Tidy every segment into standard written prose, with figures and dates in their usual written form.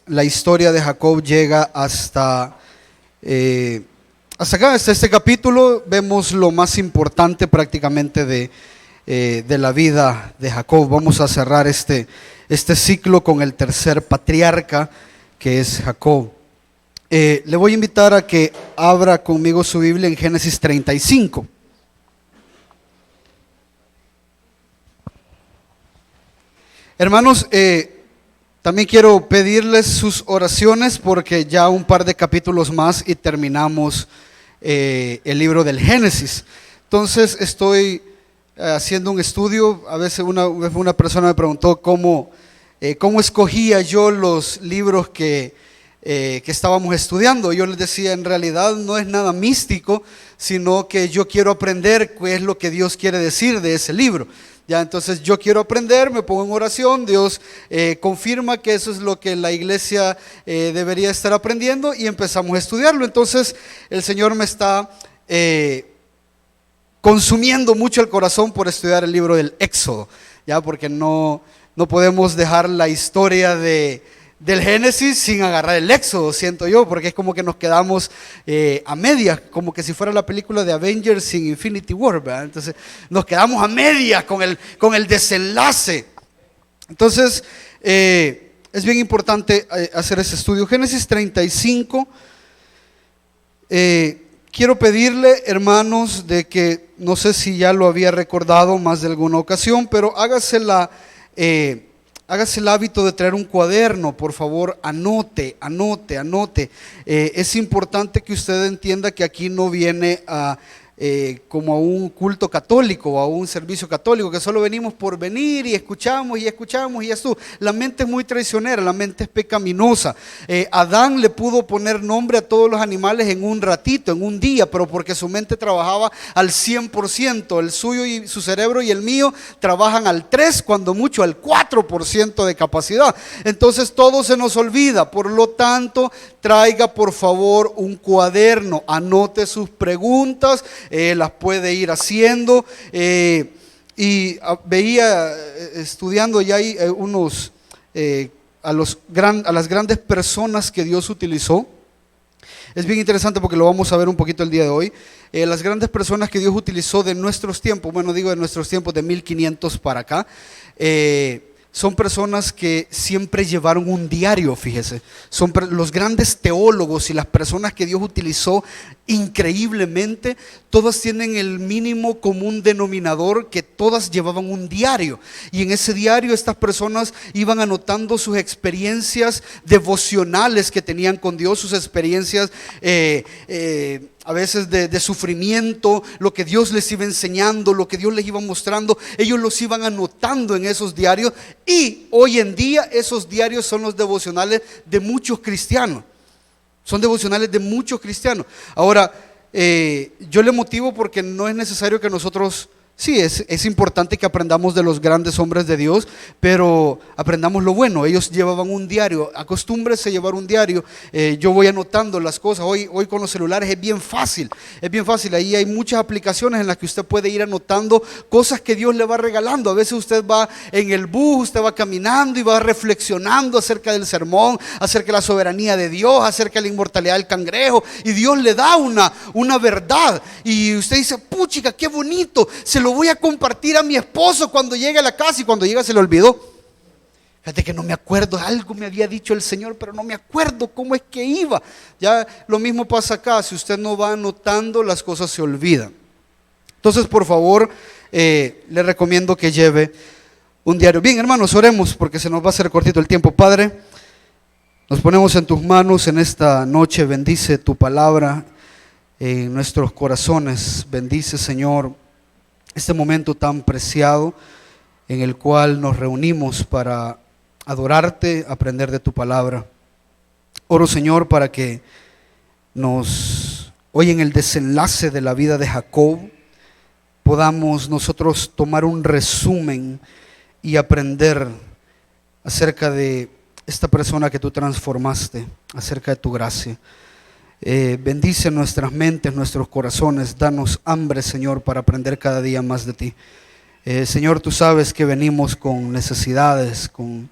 La historia de Jacob llega hasta acá, hasta este capítulo. Vemos lo más importante prácticamente de la vida de Jacob. Vamos a cerrar este ciclo con el tercer patriarca, que es Jacob. Le voy a invitar a que abra conmigo su Biblia en Génesis 35. Hermanos, también quiero pedirles sus oraciones porque ya un par de capítulos más y terminamos el libro del Génesis. Entonces estoy haciendo un estudio. A veces una persona me preguntó cómo escogía yo los libros que estábamos estudiando. Yo les decía, en realidad no es nada místico, sino que yo quiero aprender qué es lo que Dios quiere decir de ese libro. Ya, entonces yo quiero aprender, me pongo en oración, Dios confirma que eso es lo que la iglesia debería estar aprendiendo y empezamos a estudiarlo. Entonces el Señor me está consumiendo mucho el corazón por estudiar el libro del Éxodo, ya, porque no podemos dejar la historia del Génesis sin agarrar el Éxodo, siento yo, porque es como que nos quedamos a medias, como que si fuera la película de Avengers sin Infinity War, ¿verdad? Entonces nos quedamos a medias con el desenlace. Entonces es bien importante hacer ese estudio. Génesis 35. Quiero pedirle, hermanos, de que, no sé si ya lo había recordado más de alguna ocasión, pero hágase el hábito de traer un cuaderno, por favor, anote. Es importante que usted entienda que aquí no viene como a un culto católico o a un servicio católico, que solo venimos por venir y escuchamos y ya estuvo. La mente es muy traicionera, la mente es pecaminosa. Adán le pudo poner nombre a todos los animales en un ratito, en un día, pero porque su mente trabajaba al 100%, el suyo y su cerebro y el mío trabajan al 3%, cuando mucho al 4% de capacidad. Entonces todo se nos olvida. Por lo tanto, traiga por favor un cuaderno, anote sus preguntas, las puede ir haciendo. Y veía, estudiando ya hay a las grandes personas que Dios utilizó. Es bien interesante porque lo vamos a ver un poquito el día de hoy. Las grandes personas que Dios utilizó de nuestros tiempos, de nuestros tiempos de 1500 para acá, son personas que siempre llevaron un diario, fíjese. Son los grandes teólogos y las personas que Dios utilizó increíblemente, todas tienen el mínimo común denominador, que todas llevaban un diario. Y en ese diario estas personas iban anotando sus experiencias devocionales que tenían con Dios, sus experiencias a veces de sufrimiento, lo que Dios les iba enseñando, lo que Dios les iba mostrando. Ellos los iban anotando en esos diarios, y hoy en día esos diarios son los devocionales de muchos cristianos. Son devocionales de muchos cristianos. Ahora, yo le motivo porque no es necesario que nosotros... Sí, es importante que aprendamos de los grandes hombres de Dios, pero aprendamos lo bueno. Ellos llevaban un diario. Acostúmbrese a llevar un diario. Yo voy anotando las cosas. Hoy con los celulares es bien fácil. Ahí hay muchas aplicaciones en las que usted puede ir anotando cosas que Dios le va regalando. A veces usted va en el bus, usted va caminando y va reflexionando acerca del sermón, acerca de la soberanía de Dios, acerca de la inmortalidad del cangrejo, y Dios le da una verdad. Y usted dice, puchica, qué bonito, se lo voy a compartir a mi esposo cuando llegue a la casa, y cuando llega se le olvidó. Fíjate que no me acuerdo, algo me había dicho el Señor, pero no me acuerdo cómo es que iba. Ya lo mismo pasa acá, si usted no va anotando, las cosas se olvidan. Entonces, por favor, le recomiendo que lleve un diario. Bien, hermanos, oremos porque se nos va a hacer cortito el tiempo. Padre, nos ponemos en tus manos en esta noche. Bendice tu palabra en nuestros corazones. Bendice, Señor, este momento tan preciado en el cual nos reunimos para adorarte, aprender de tu palabra. Oro, Señor, para que hoy en el desenlace de la vida de Jacob, podamos nosotros tomar un resumen y aprender acerca de esta persona que tú transformaste, acerca de tu gracia. Bendice nuestras mentes, nuestros corazones. Danos hambre, Señor, para aprender cada día más de ti. Señor, tú sabes que venimos con necesidades, con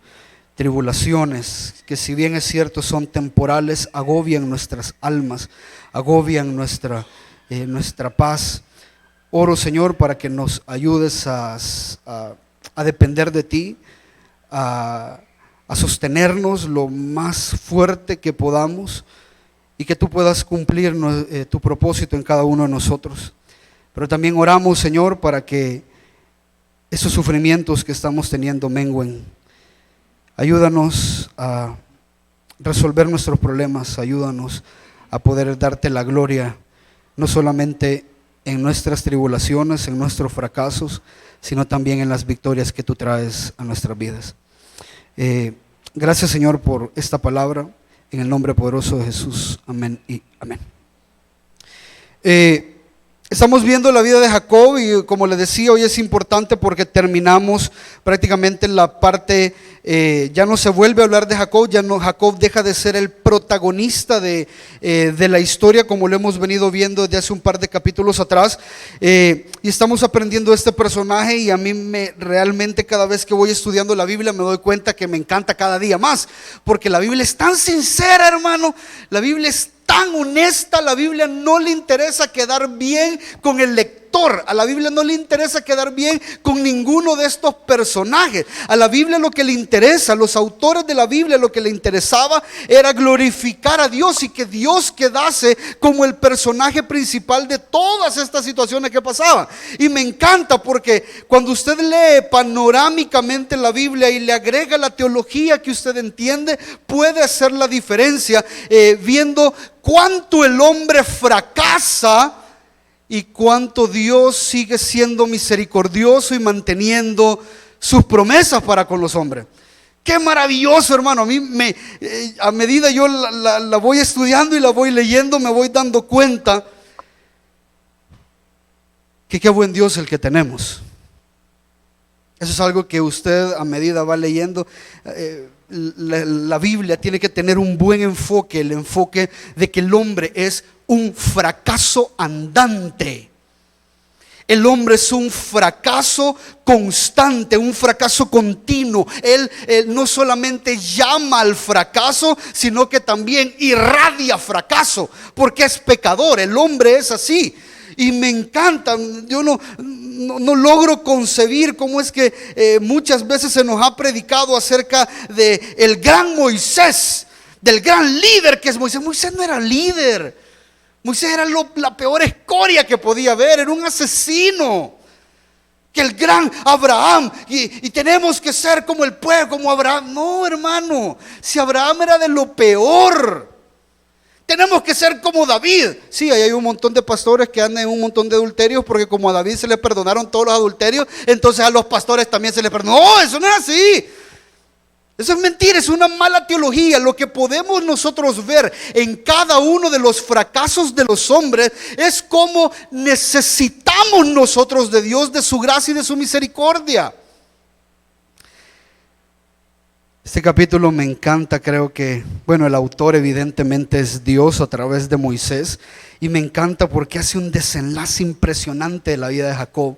tribulaciones, que si bien es cierto son temporales, agobian nuestras almas, agobian nuestra paz. Oro, Señor, para que nos ayudes a depender de ti, a sostenernos lo más fuerte que podamos, y que tú puedas cumplir tu propósito en cada uno de nosotros. Pero también oramos, Señor, para que esos sufrimientos que estamos teniendo mengüen. Ayúdanos a resolver nuestros problemas, ayúdanos a poder darte la gloria, no solamente en nuestras tribulaciones, en nuestros fracasos, sino también en las victorias que tú traes a nuestras vidas. Gracias, Señor, por esta palabra, en el nombre poderoso de Jesús. Amén y amén. Estamos viendo la vida de Jacob y, como les decía, hoy es importante porque terminamos prácticamente la parte, ya no se vuelve a hablar de Jacob, Jacob deja de ser el protagonista de la historia, como lo hemos venido viendo desde hace un par de capítulos atrás, y estamos aprendiendo este personaje, y a mí realmente cada vez que voy estudiando la Biblia me doy cuenta que me encanta cada día más, porque la Biblia es tan sincera, hermano, la Biblia es tan honesta, la Biblia no le interesa quedar bien con el lector, a la Biblia no le interesa quedar bien con ninguno de estos personajes. A la Biblia lo que le interesa, a los autores de la Biblia lo que le interesaba era glorificar a Dios y que Dios quedase como el personaje principal de todas estas situaciones que pasaban. Y me encanta porque cuando usted lee panorámicamente la Biblia y le agrega la teología que usted entiende, puede hacer la diferencia, viendo cuánto el hombre fracasa y cuánto Dios sigue siendo misericordioso y manteniendo sus promesas para con los hombres. Qué maravilloso, hermano. A mí a medida yo la voy estudiando y la voy leyendo, me voy dando cuenta que qué buen Dios el que tenemos. Eso es algo que usted, a medida va leyendo, la Biblia tiene que tener un buen enfoque, el enfoque de que el hombre es un fracaso andante. El hombre es un fracaso constante, un fracaso continuo. Él no solamente llama al fracaso, sino que también irradia fracaso, porque es pecador. El hombre es así. Y me encanta, yo no logro concebir cómo es que muchas veces se nos ha predicado acerca de el gran Moisés, del gran líder que es Moisés. Moisés no era líder, Moisés era la peor escoria que podía haber, era un asesino. Que el gran Abraham, y tenemos que ser como el pueblo, como Abraham. No, hermano, si Abraham era de lo peor. Tenemos que ser como David. Sí, ahí hay un montón de pastores que andan en un montón de adulterios, porque como a David se le perdonaron todos los adulterios, entonces a los pastores también se les perdonó. No, eso no es así. Eso es mentira, es una mala teología. Lo que podemos nosotros ver en cada uno de los fracasos de los hombres es cómo necesitamos nosotros de Dios, de su gracia y de su misericordia. Este capítulo me encanta, creo que, bueno, el autor evidentemente es Dios a través de Moisés, y me encanta porque hace un desenlace impresionante de la vida de Jacob.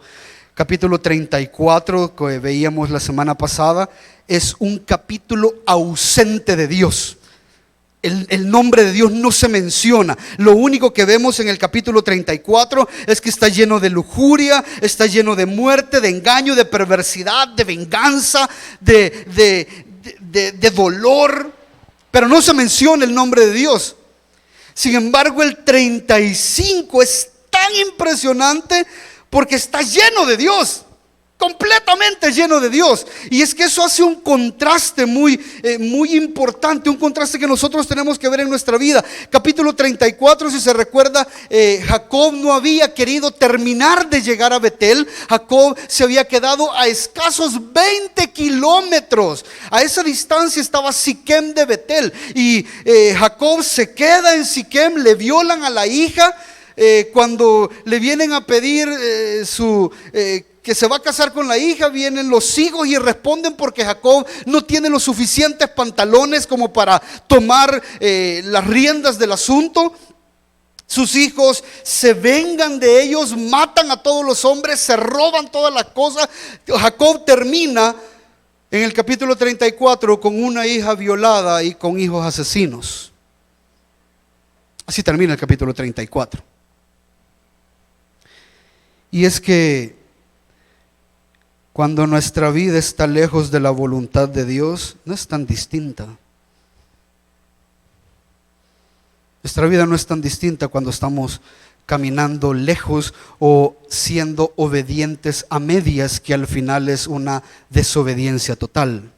Capítulo 34 que veíamos la semana pasada es un capítulo ausente de Dios. El nombre de Dios no se menciona. Lo único que vemos en el capítulo 34 es que está lleno de lujuria, está lleno de muerte, de engaño, de perversidad, de venganza, de dolor, pero no se menciona el nombre de Dios. Sin embargo, el 35 es tan impresionante porque está lleno de Dios, completamente lleno de Dios. Y es que eso hace un contraste muy importante, un contraste que nosotros tenemos que ver en nuestra vida. Capítulo 34, si se recuerda, Jacob no había querido terminar de llegar a Betel. Jacob se había quedado a escasos 20 kilómetros. A esa distancia estaba Siquem de Betel. Y Jacob se queda en Siquem, le violan a la hija. Cuando le vienen a pedir que se va a casar con la hija, vienen los hijos y responden porque Jacob no tiene los suficientes pantalones como para tomar las riendas del asunto. Sus hijos se vengan de ellos, matan a todos los hombres, se roban todas las cosas. Jacob termina en el capítulo 34 con una hija violada y con hijos asesinos. Así termina el capítulo 34. Y es que cuando nuestra vida está lejos de la voluntad de Dios, no es tan distinta. Nuestra vida no es tan distinta cuando estamos caminando lejos o siendo obedientes a medias, que al final es una desobediencia total.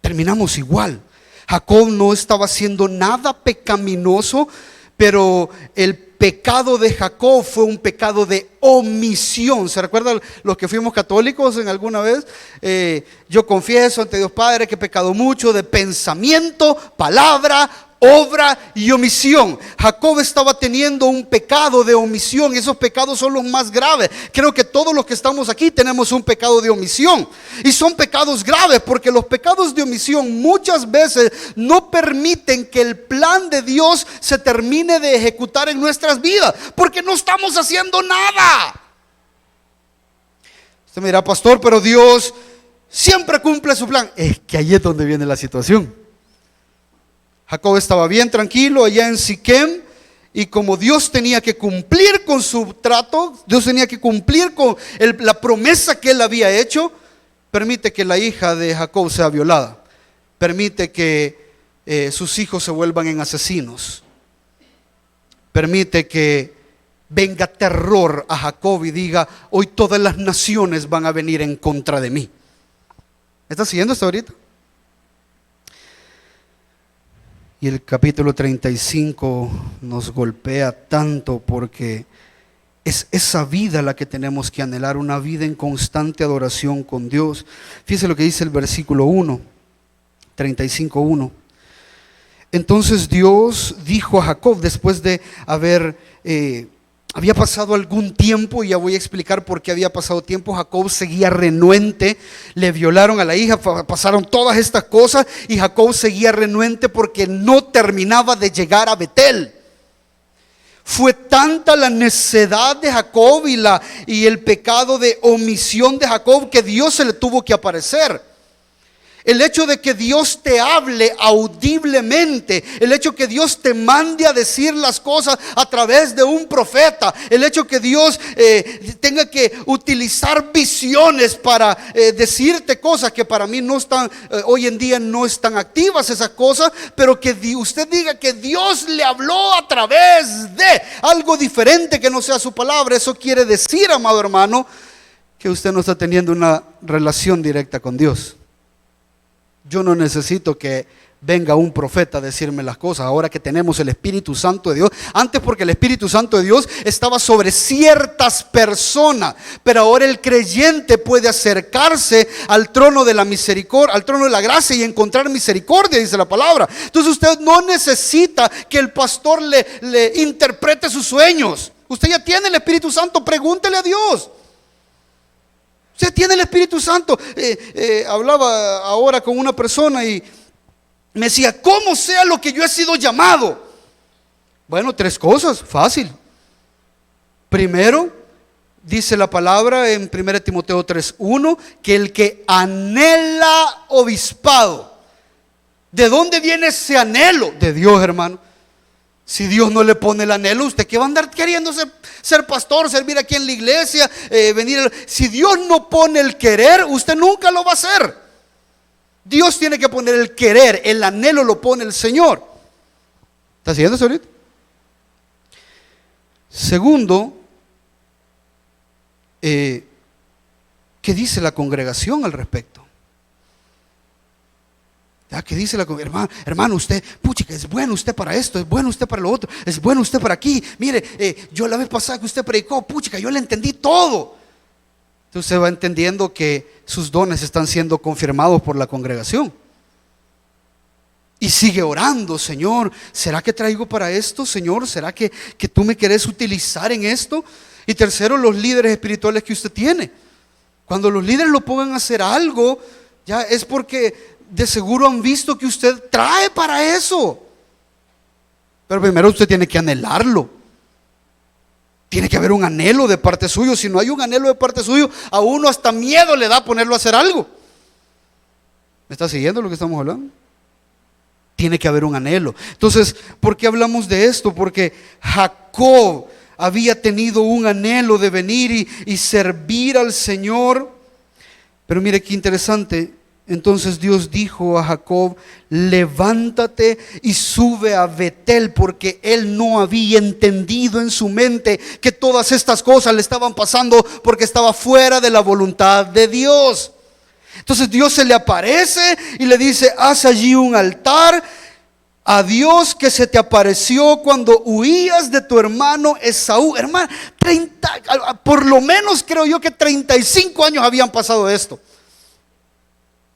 Terminamos igual. Jacob no estaba haciendo nada pecaminoso, pero el pecado de Jacob fue un pecado de omisión. ¿Se recuerdan los que fuimos católicos en alguna vez? Yo confieso ante Dios Padre que he pecado mucho de pensamiento, palabra, obra y omisión. Jacob estaba teniendo un pecado de omisión, y esos pecados son los más graves. Creo que todos los que estamos aquí tenemos un pecado de omisión, y son pecados graves porque los pecados de omisión muchas veces no permiten que el plan de Dios se termine de ejecutar en nuestras vidas, porque no estamos haciendo nada. Usted me dirá, pastor, pero Dios siempre cumple su plan. Es que ahí es donde viene la situación. Jacob estaba bien tranquilo allá en Siquem, y como Dios tenía que cumplir con su trato, Dios tenía que cumplir con la promesa que él había hecho, permite que la hija de Jacob sea violada, permite que sus hijos se vuelvan en asesinos, permite que venga terror a Jacob y diga: hoy todas las naciones van a venir en contra de mí. ¿Me está siguiendo hasta ahorita? Y el capítulo 35 nos golpea tanto, porque es esa vida la que tenemos que anhelar, una vida en constante adoración con Dios. Fíjese lo que dice el versículo 1, 35:1. Entonces Dios dijo a Jacob, después de había pasado algún tiempo, y ya voy a explicar por qué había pasado tiempo. Jacob seguía renuente, le violaron a la hija, pasaron todas estas cosas, y Jacob seguía renuente porque no terminaba de llegar a Betel. Fue tanta la necedad de Jacob y el pecado de omisión de Jacob que Dios se le tuvo que aparecer. El hecho de que Dios te hable audiblemente, el hecho que Dios te mande a decir las cosas a través de un profeta, el hecho que Dios tenga que utilizar visiones para decirte cosas que para mí no están, hoy en día no están activas esas cosas, pero que usted diga que Dios le habló a través de algo diferente que no sea su palabra, eso quiere decir, amado hermano, que usted no está teniendo una relación directa con Dios. Yo no necesito que venga un profeta a decirme las cosas, ahora que tenemos el Espíritu Santo de Dios. Antes, porque el Espíritu Santo de Dios estaba sobre ciertas personas, pero ahora el creyente puede acercarse al trono de la misericordia, al trono de la gracia, y encontrar misericordia, dice la palabra. Entonces usted no necesita que el pastor le interprete sus sueños. Usted ya tiene el Espíritu Santo, pregúntele a Dios. Usted tiene el Espíritu Santo. Hablaba ahora con una persona y me decía: ¿cómo sea lo que yo he sido llamado? Bueno, 3 cosas, fácil. Primero, dice la palabra en 1 Timoteo 3:1, que el que anhela obispado. ¿De dónde viene ese anhelo? De Dios, hermano. Si Dios no le pone el anhelo, ¿usted qué va a andar queriendo ser pastor, servir aquí en la iglesia, venir? Si Dios no pone el querer, usted nunca lo va a hacer. Dios tiene que poner el querer, el anhelo lo pone el Señor. ¿Está siguiendo eso ahorita? Segundo, ¿qué dice la congregación al respecto? ¿Qué dice la congregación? Hermano, usted, puchica, es bueno usted para esto, es bueno usted para lo otro, es bueno usted para aquí. Mire, yo la vez pasada que usted predicó, puchica, yo le entendí todo. Entonces usted va entendiendo que sus dones están siendo confirmados por la congregación. Y sigue orando: Señor, ¿será que traigo para esto? Señor, ¿será que tú me querés utilizar en esto? Y tercero, los líderes espirituales que usted tiene. Cuando los líderes lo pongan a hacer algo, ya es porque de seguro han visto que usted trae para eso. Pero primero usted tiene que anhelarlo. Tiene que haber un anhelo de parte suyo. Si no hay un anhelo de parte suyo, a uno hasta miedo le da ponerlo a hacer algo. ¿Me está siguiendo lo que estamos hablando? Tiene que haber un anhelo. Entonces, ¿por qué hablamos de esto? Porque Jacob había tenido un anhelo de venir y servir al Señor. Pero mire qué interesante. Entonces Dios dijo a Jacob: levántate y sube a Betel, porque él no había entendido en su mente que todas estas cosas le estaban pasando porque estaba fuera de la voluntad de Dios. Entonces Dios se le aparece y le dice: haz allí un altar a Dios que se te apareció cuando huías de tu hermano Esaú. Hermano, por lo menos creo yo que 35 años habían pasado de esto.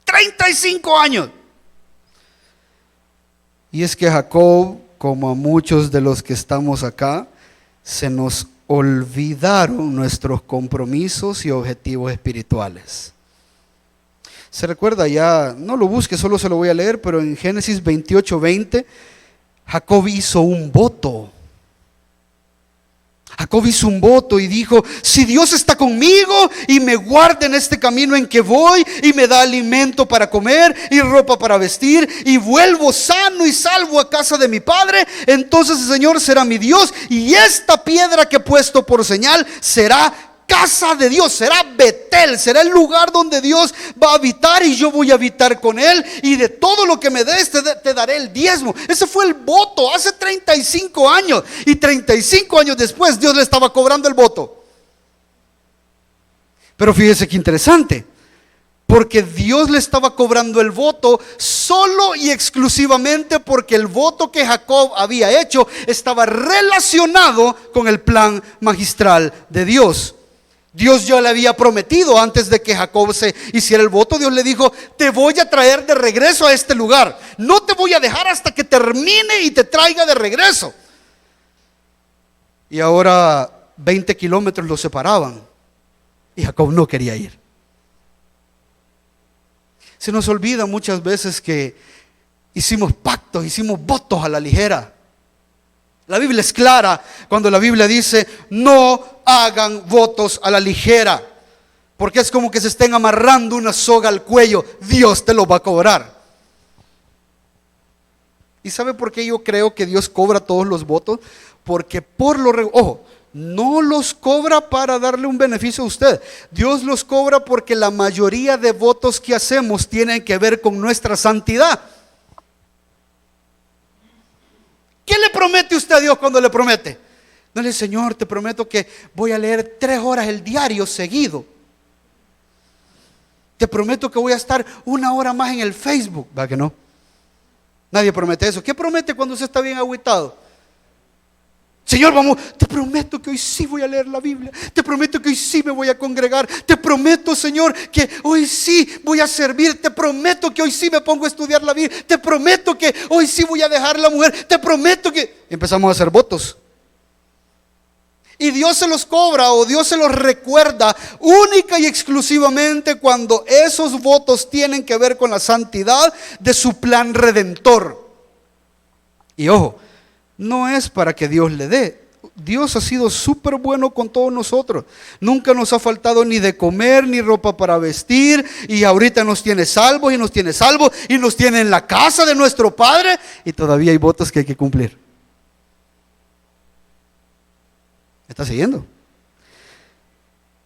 35 años. Y es que Jacob, como a muchos de los que estamos acá, se nos olvidaron nuestros compromisos y objetivos espirituales. Se recuerda, ya no lo busque, solo se lo voy a leer, pero en Génesis 28:20, Jacob hizo un voto. Jacob hizo un voto y dijo: si Dios está conmigo y me guarda en este camino en que voy, y me da alimento para comer y ropa para vestir, y vuelvo sano y salvo a casa de mi padre, entonces el Señor será mi Dios, y esta piedra que he puesto por señal será casa de Dios, será Betel, será el lugar donde Dios va a habitar, y yo voy a habitar con él, y de todo lo que me des te daré el diezmo. Ese fue el voto hace 35 años, y 35 años después Dios le estaba cobrando el voto. Pero fíjese qué interesante, porque Dios le estaba cobrando el voto solo y exclusivamente porque el voto que Jacob había hecho estaba relacionado con el plan magistral de Dios. Dios ya le había prometido antes de que Jacob se hiciera el voto. Dios le dijo: te voy a traer de regreso a este lugar, no te voy a dejar hasta que termine y te traiga de regreso. Y ahora 20 kilómetros lo separaban y Jacob no quería ir. Se nos olvida muchas veces que hicimos pactos, hicimos votos a la ligera. La Biblia es clara cuando la Biblia dice: no hagan votos a la ligera, porque es como que se estén amarrando una soga al cuello. Dios te lo va a cobrar. ¿Y sabe por qué yo creo que Dios cobra todos los votos? Porque ojo, no los cobra para darle un beneficio a usted. Dios los cobra porque la mayoría de votos que hacemos tienen que ver con nuestra santidad. ¿Qué le promete usted a Dios cuando le promete? No le dice: Señor, te prometo que voy a leer 3 horas el diario seguido. Te prometo que voy a estar 1 hora más en el Facebook. ¿Va que no? Nadie promete eso. ¿Qué promete cuando usted está bien agüitado? Señor, vamos, te prometo que hoy sí voy a leer la Biblia. Te prometo que hoy sí me voy a congregar. Te prometo, Señor, que hoy sí voy a servir. Te prometo que hoy sí me pongo a estudiar la Biblia. Te prometo que hoy sí voy a dejar la mujer. Te prometo que... Empezamos a hacer votos. Y Dios se los cobra, o Dios se los recuerda única y exclusivamente cuando esos votos tienen que ver con la santidad de su plan redentor. Y ojo, no es para que Dios le dé. Dios ha sido súper bueno con todos nosotros. Nunca nos ha faltado ni de comer ni ropa para vestir, y ahorita nos tiene salvos y nos tiene salvos y nos tiene en la casa de nuestro Padre, y todavía hay votos que hay que cumplir. ¿Me está siguiendo?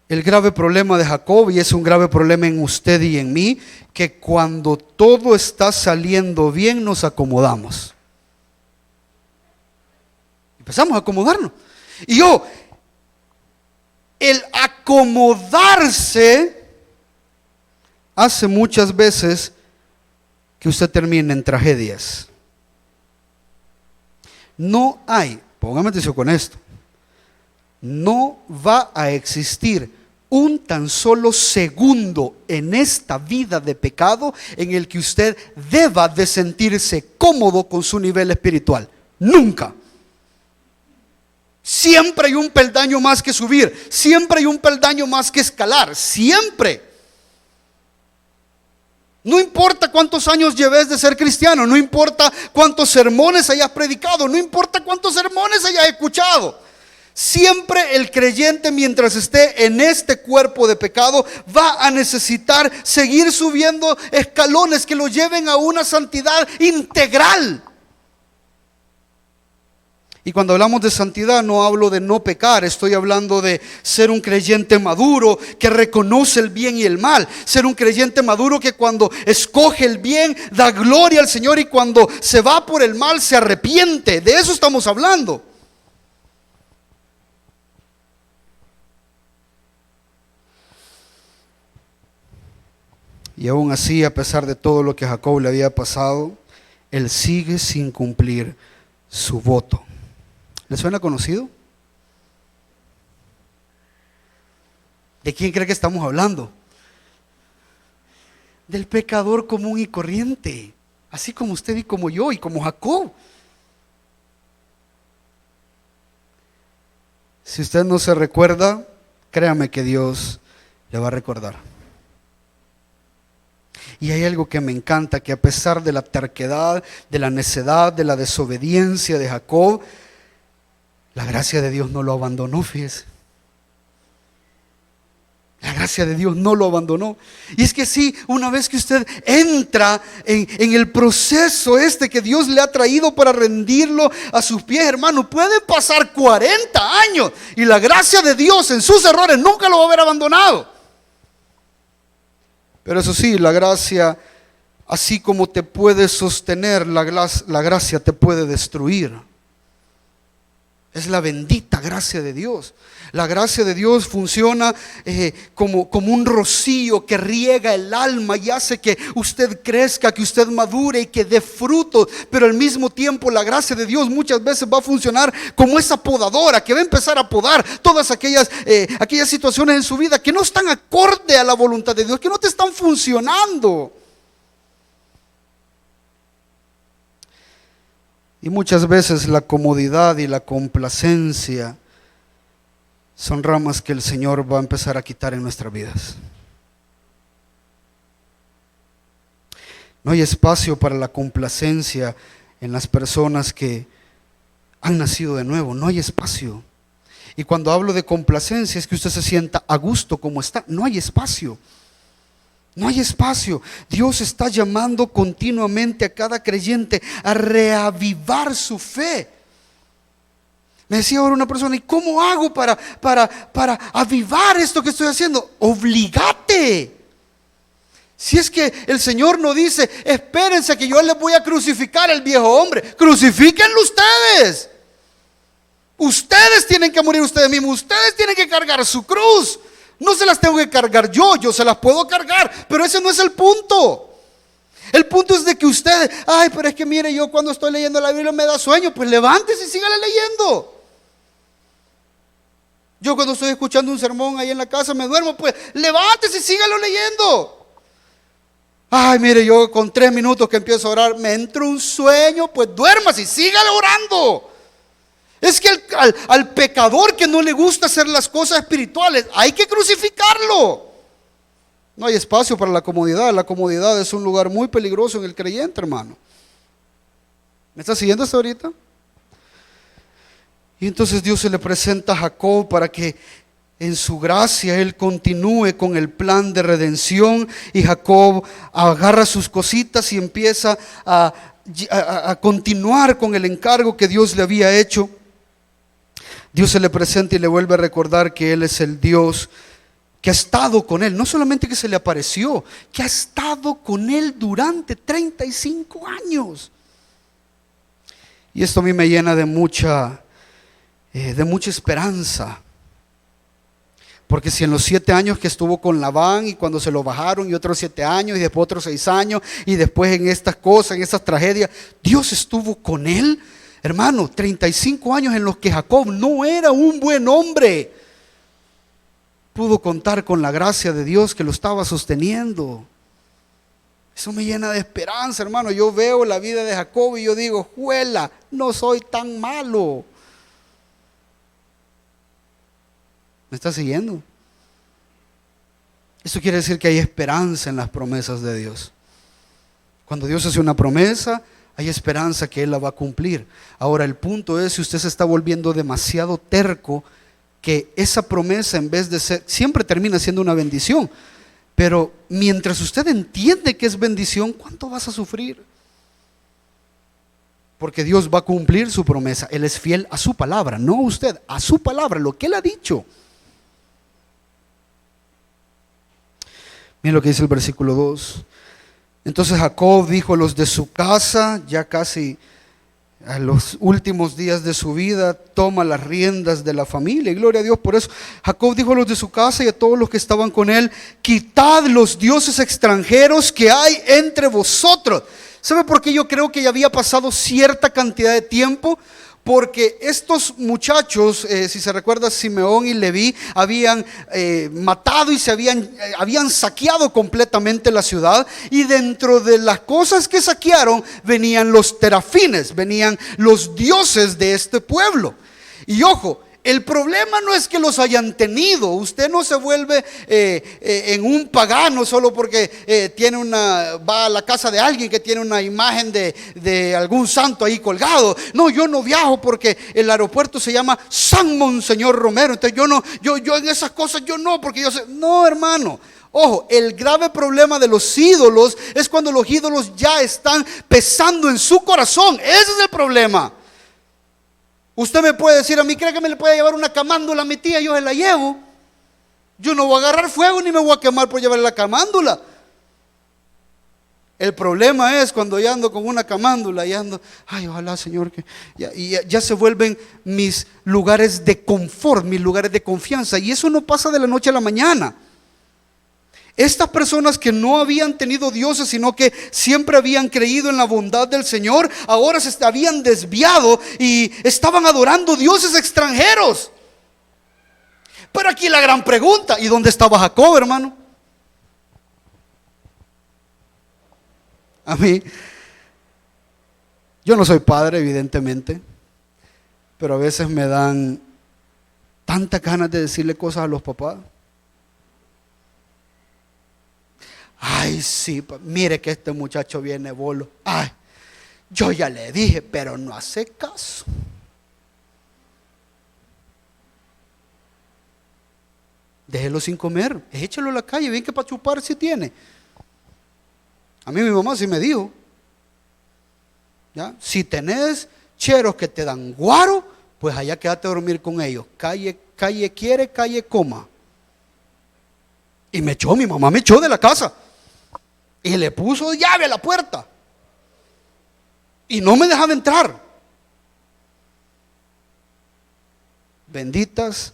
El grave problema de Jacob, y es un grave problema en usted y en mí, que cuando todo está saliendo bien nos acomodamos. Empezamos a acomodarnos. Y el acomodarse hace muchas veces que usted termine en tragedias. No hay, póngame atención con esto, no va a existir un tan solo segundo en esta vida de pecado en el que usted deba de sentirse cómodo con su nivel espiritual. Nunca. Siempre hay un peldaño más que subir, siempre hay un peldaño más que escalar, siempre. No importa cuántos años lleves de ser cristiano, no importa cuántos sermones hayas predicado, no importa cuántos sermones hayas escuchado. Siempre el creyente, mientras esté en este cuerpo de pecado, va a necesitar seguir subiendo escalones que lo lleven a una santidad integral. Y cuando hablamos de santidad no hablo de no pecar, estoy hablando de ser un creyente maduro que reconoce el bien y el mal. Ser un creyente maduro que cuando escoge el bien da gloria al Señor y cuando se va por el mal se arrepiente. De eso estamos hablando. Y aún así, a pesar de todo lo que a Jacob le había pasado, él sigue sin cumplir su voto. ¿Le suena conocido? ¿De quién cree que estamos hablando? Del pecador común y corriente, así como usted y como yo y como Jacob. Si usted no se recuerda, créame que Dios le va a recordar. Y hay algo que me encanta, que a pesar de la terquedad, de la necedad, de la desobediencia de Jacob, la gracia de Dios no lo abandonó, fíjese. La gracia de Dios no lo abandonó. Y es que sí, una vez que usted entra en el proceso que Dios le ha traído para rendirlo a sus pies, hermano, pueden pasar 40 años y la gracia de Dios en sus errores nunca lo va a haber abandonado. Pero eso sí, la gracia, así como te puede sostener, la gracia te puede destruir. Es la bendita gracia de Dios. La gracia de Dios funciona como un rocío que riega el alma y hace que usted crezca, que usted madure y que dé frutos. Pero al mismo tiempo la gracia de Dios muchas veces va a funcionar como esa podadora que va a empezar a podar todas aquellas situaciones en su vida que no están acorde a la voluntad de Dios, que no te están funcionando. Y muchas veces la comodidad y la complacencia son ramas que el Señor va a empezar a quitar en nuestras vidas. No hay espacio para la complacencia en las personas que han nacido de nuevo. No hay espacio. Y cuando hablo de complacencia es que usted se sienta a gusto como está. No hay espacio. No hay espacio. Dios está llamando continuamente a cada creyente a reavivar su fe. Me decía ahora una persona: ¿y cómo hago para avivar esto que estoy haciendo? Obligate. Si es que el Señor no dice: espérense que yo les voy a crucificar al viejo hombre. Crucifíquenlo ustedes. Ustedes tienen que morir ustedes mismos. Ustedes tienen que cargar su cruz. No se las tengo que cargar yo se las puedo cargar, pero ese no es el punto. El punto es de que usted, pero es que mire, yo cuando estoy leyendo la Biblia me da sueño. Pues levántese y sígale leyendo. Yo cuando estoy escuchando un sermón ahí en la casa me duermo. Pues levántese y sígalo leyendo. Mire, yo con 3 minutos que empiezo a orar me entra un sueño. Pues duérmase y sígale orando. Es que al pecador que no le gusta hacer las cosas espirituales hay que crucificarlo. No hay espacio para la comodidad. La comodidad es un lugar muy peligroso en el creyente, hermano. ¿Me está siguiendo hasta ahorita? Y entonces Dios se le presenta a Jacob para que en su gracia él continúe con el plan de redención. Y Jacob agarra sus cositas y empieza a continuar con el encargo que Dios le había hecho. Dios se le presenta y le vuelve a recordar que Él es el Dios que ha estado con él. No solamente que se le apareció, que ha estado con él durante 35 años. Y esto a mí me llena de mucha esperanza. Porque si en los 7 años que estuvo con Labán y cuando se lo bajaron y otros 7 años y después otros 6 años y después en estas cosas, en estas tragedias, Dios estuvo con él. Hermano, 35 años en los que Jacob no era un buen hombre, pudo contar con la gracia de Dios que lo estaba sosteniendo. Eso me llena de esperanza, hermano. Yo veo la vida de Jacob y yo digo: juela, no soy tan malo. ¿Me está siguiendo? Eso quiere decir que hay esperanza en las promesas de Dios. Cuando Dios hace una promesa, hay esperanza que Él la va a cumplir. Ahora el punto es, si usted se está volviendo demasiado terco, que esa promesa, en vez de ser, siempre termina siendo una bendición, pero mientras usted entiende que es bendición, ¿cuánto vas a sufrir? Porque Dios va a cumplir su promesa. Él es fiel a su palabra, no a usted, a su palabra, lo que Él ha dicho. Miren lo que dice el versículo 2. Entonces Jacob dijo a los de su casa, ya casi a los últimos días de su vida, toma las riendas de la familia, y gloria a Dios por eso. Jacob dijo a los de su casa y a todos los que estaban con él: quitad los dioses extranjeros que hay entre vosotros. ¿Sabe por qué yo creo que ya había pasado cierta cantidad de tiempo? Porque estos muchachos, si se recuerda, Simeón y Leví habían matado y habían saqueado completamente la ciudad, y dentro de las cosas que saquearon venían los terafines, venían los dioses de este pueblo. Y ojo, el problema no es que los hayan tenido. Usted no se vuelve en un pagano solo porque va a la casa de alguien que tiene una imagen de algún santo ahí colgado. No, yo no viajo porque el aeropuerto se llama San Monseñor Romero. Entonces yo en esas cosas yo no, porque yo sé. No, hermano. Ojo, el grave problema de los ídolos es cuando los ídolos ya están pesando en su corazón. Ese es el problema. Usted me puede decir a mí: ¿cree que me le puede llevar una camándula a mi tía? Yo se la llevo. Yo no voy a agarrar fuego ni me voy a quemar por llevarle la camándula. El problema es cuando ya ando con una camándula y ando, ay, ojalá, Señor, que ya se vuelven mis lugares de confort, mis lugares de confianza. Y eso no pasa de la noche a la mañana. Estas personas que no habían tenido dioses, sino que siempre habían creído en la bondad del Señor, ahora se habían desviado y estaban adorando dioses extranjeros. Pero aquí la gran pregunta: ¿y dónde estaba Jacob, hermano? A mí, yo no soy padre, evidentemente, pero a veces me dan tantas ganas de decirle cosas a los papás. Ay, sí, mire que este muchacho viene bolo. Ay, yo ya le dije, pero no hace caso. Déjelo sin comer, échalo a la calle, bien que para chupar si tiene. A mí mi mamá sí me dijo, ¿ya? Si tenés cheros que te dan guaro, pues allá quédate a dormir con ellos. Calle quiere, calle coma. Y mi mamá me echó de la casa. Y le puso llave a la puerta. Y no me dejaba entrar. Benditas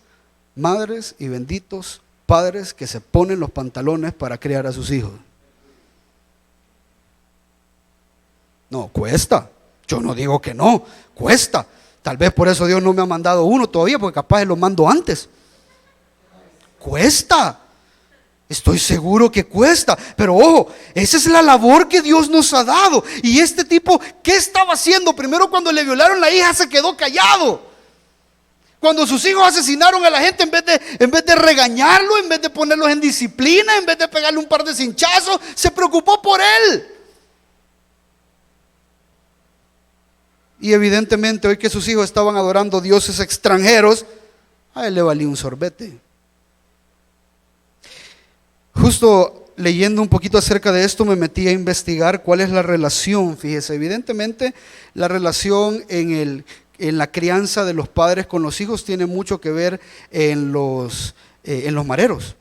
madres y benditos padres que se ponen los pantalones para criar a sus hijos. No, cuesta. Yo no digo que no, cuesta. Tal vez por eso Dios no me ha mandado uno todavía, porque capaz lo mando antes. Cuesta. Estoy seguro que cuesta, pero ojo, esa es la labor que Dios nos ha dado. Y este tipo, ¿qué estaba haciendo? Primero, cuando le violaron la hija, se quedó callado. Cuando sus hijos asesinaron a la gente, en vez de regañarlo, en vez de ponerlos en disciplina, en vez de pegarle un par de cinchazos, se preocupó por él. Y evidentemente, hoy que sus hijos estaban adorando dioses extranjeros, a él le valía un sorbete. Justo leyendo un poquito acerca de esto, me metí a investigar cuál es la relación. Fíjese, evidentemente la relación en la crianza de los padres con los hijos tiene mucho que ver en los mareros.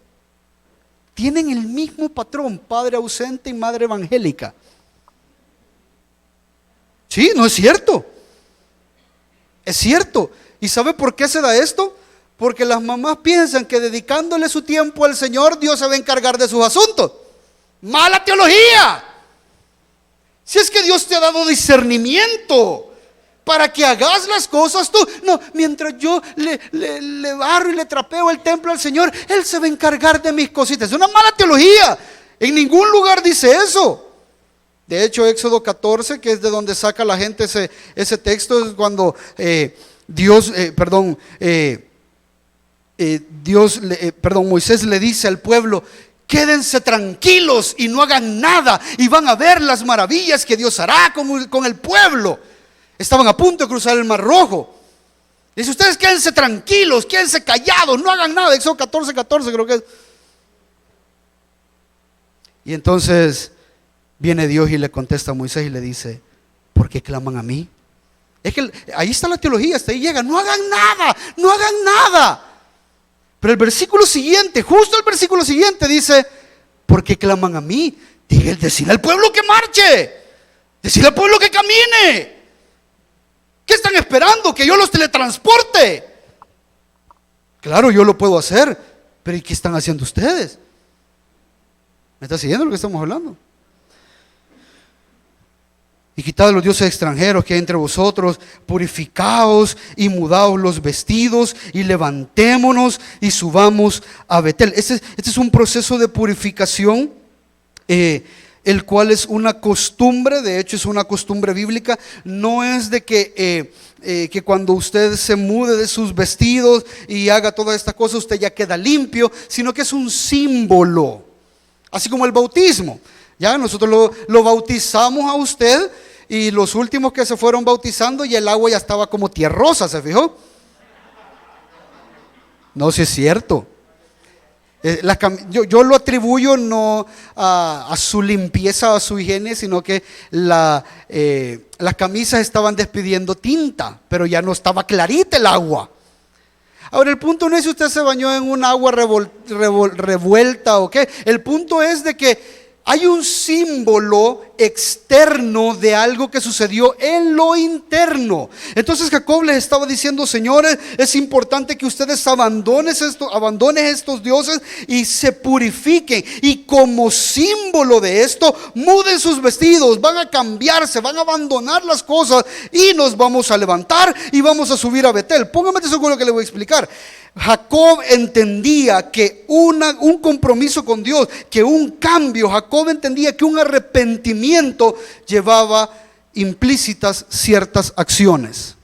Tienen el mismo patrón: padre ausente y madre evangélica. Sí, no es cierto. Es cierto. ¿Y sabe por qué se da esto? Porque las mamás piensan que dedicándole su tiempo al Señor, Dios se va a encargar de sus asuntos. ¡Mala teología! Si es que Dios te ha dado discernimiento para que hagas las cosas tú. No, mientras yo le barro y le trapeo el templo al Señor, Él se va a encargar de mis cositas. Es una mala teología. En ningún lugar dice eso. De hecho, Éxodo 14, que es de donde saca la gente ese texto, es cuando Moisés le dice al pueblo: quédense tranquilos y no hagan nada y van a ver las maravillas que Dios hará con el pueblo. Estaban a punto de cruzar el Mar Rojo. Dice, ustedes quédense tranquilos, quédense callados, no hagan nada. Éxodo 14:14 creo que es. Y entonces viene Dios y le contesta a Moisés y le dice, ¿por qué claman a mí? Es que ahí está la teología, hasta ahí llega, no hagan nada, no hagan nada. Pero el versículo siguiente, justo el versículo siguiente dice, ¿por qué claman a mí? Decirle al pueblo que marche, decirle al pueblo que camine. ¿Qué están esperando? Que yo los teletransporte. Claro, yo lo puedo hacer, pero ¿y qué están haciendo ustedes? ¿Me está siguiendo lo que estamos hablando? Y quitad los dioses extranjeros que hay entre vosotros, purificaos y mudaos los vestidos y levantémonos y subamos a Betel. Este es un proceso de purificación, el cual es una costumbre, de hecho es una costumbre bíblica. No es de que cuando usted se mude de sus vestidos y haga todas estas cosas usted ya queda limpio, sino que es un símbolo, así como el bautismo. Ya nosotros lo bautizamos a usted y los últimos que se fueron bautizando y el agua ya estaba como tierrosa, ¿se fijó? No, si es cierto. Yo lo atribuyo no a su limpieza o a su higiene, sino que las camisas estaban despidiendo tinta, pero ya no estaba clarita el agua. Ahora el punto no es si usted se bañó en un agua revuelta o qué. El punto es de que hay un símbolo externo de algo que sucedió en lo interno. Entonces Jacob les estaba diciendo, señores, es importante que ustedes abandonen estos dioses y se purifiquen. Y como símbolo de esto, muden sus vestidos, van a cambiarse, van a abandonar las cosas y nos vamos a levantar y vamos a subir a Betel. Póngame atención con lo que le voy a explicar. Jacob entendía que un compromiso con Dios, que un cambio, Jacob entendía que un arrepentimiento llevaba implícitas ciertas acciones.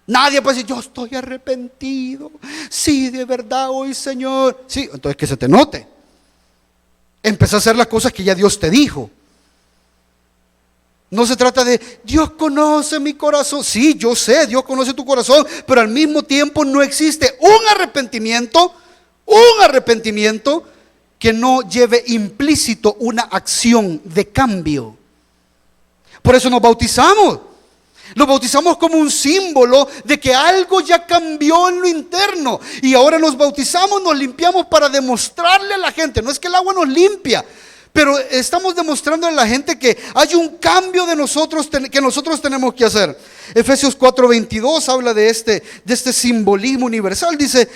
Nadie puede decir, yo estoy arrepentido, sí, de verdad hoy, Señor. Sí, entonces que se te note. Empezá a hacer las cosas que ya Dios te dijo. No se trata de, Dios conoce mi corazón. Sí, yo sé, Dios conoce tu corazón, pero al mismo tiempo no existe un arrepentimiento que no lleve implícito una acción de cambio. Por eso nos bautizamos. Nos bautizamos como un símbolo de que algo ya cambió en lo interno. Y ahora nos bautizamos, nos limpiamos para demostrarle a la gente. No es que el agua nos limpia, pero estamos demostrando a la gente que hay un cambio de nosotros que nosotros tenemos que hacer. Efesios 4:22 habla de este simbolismo universal. Dice,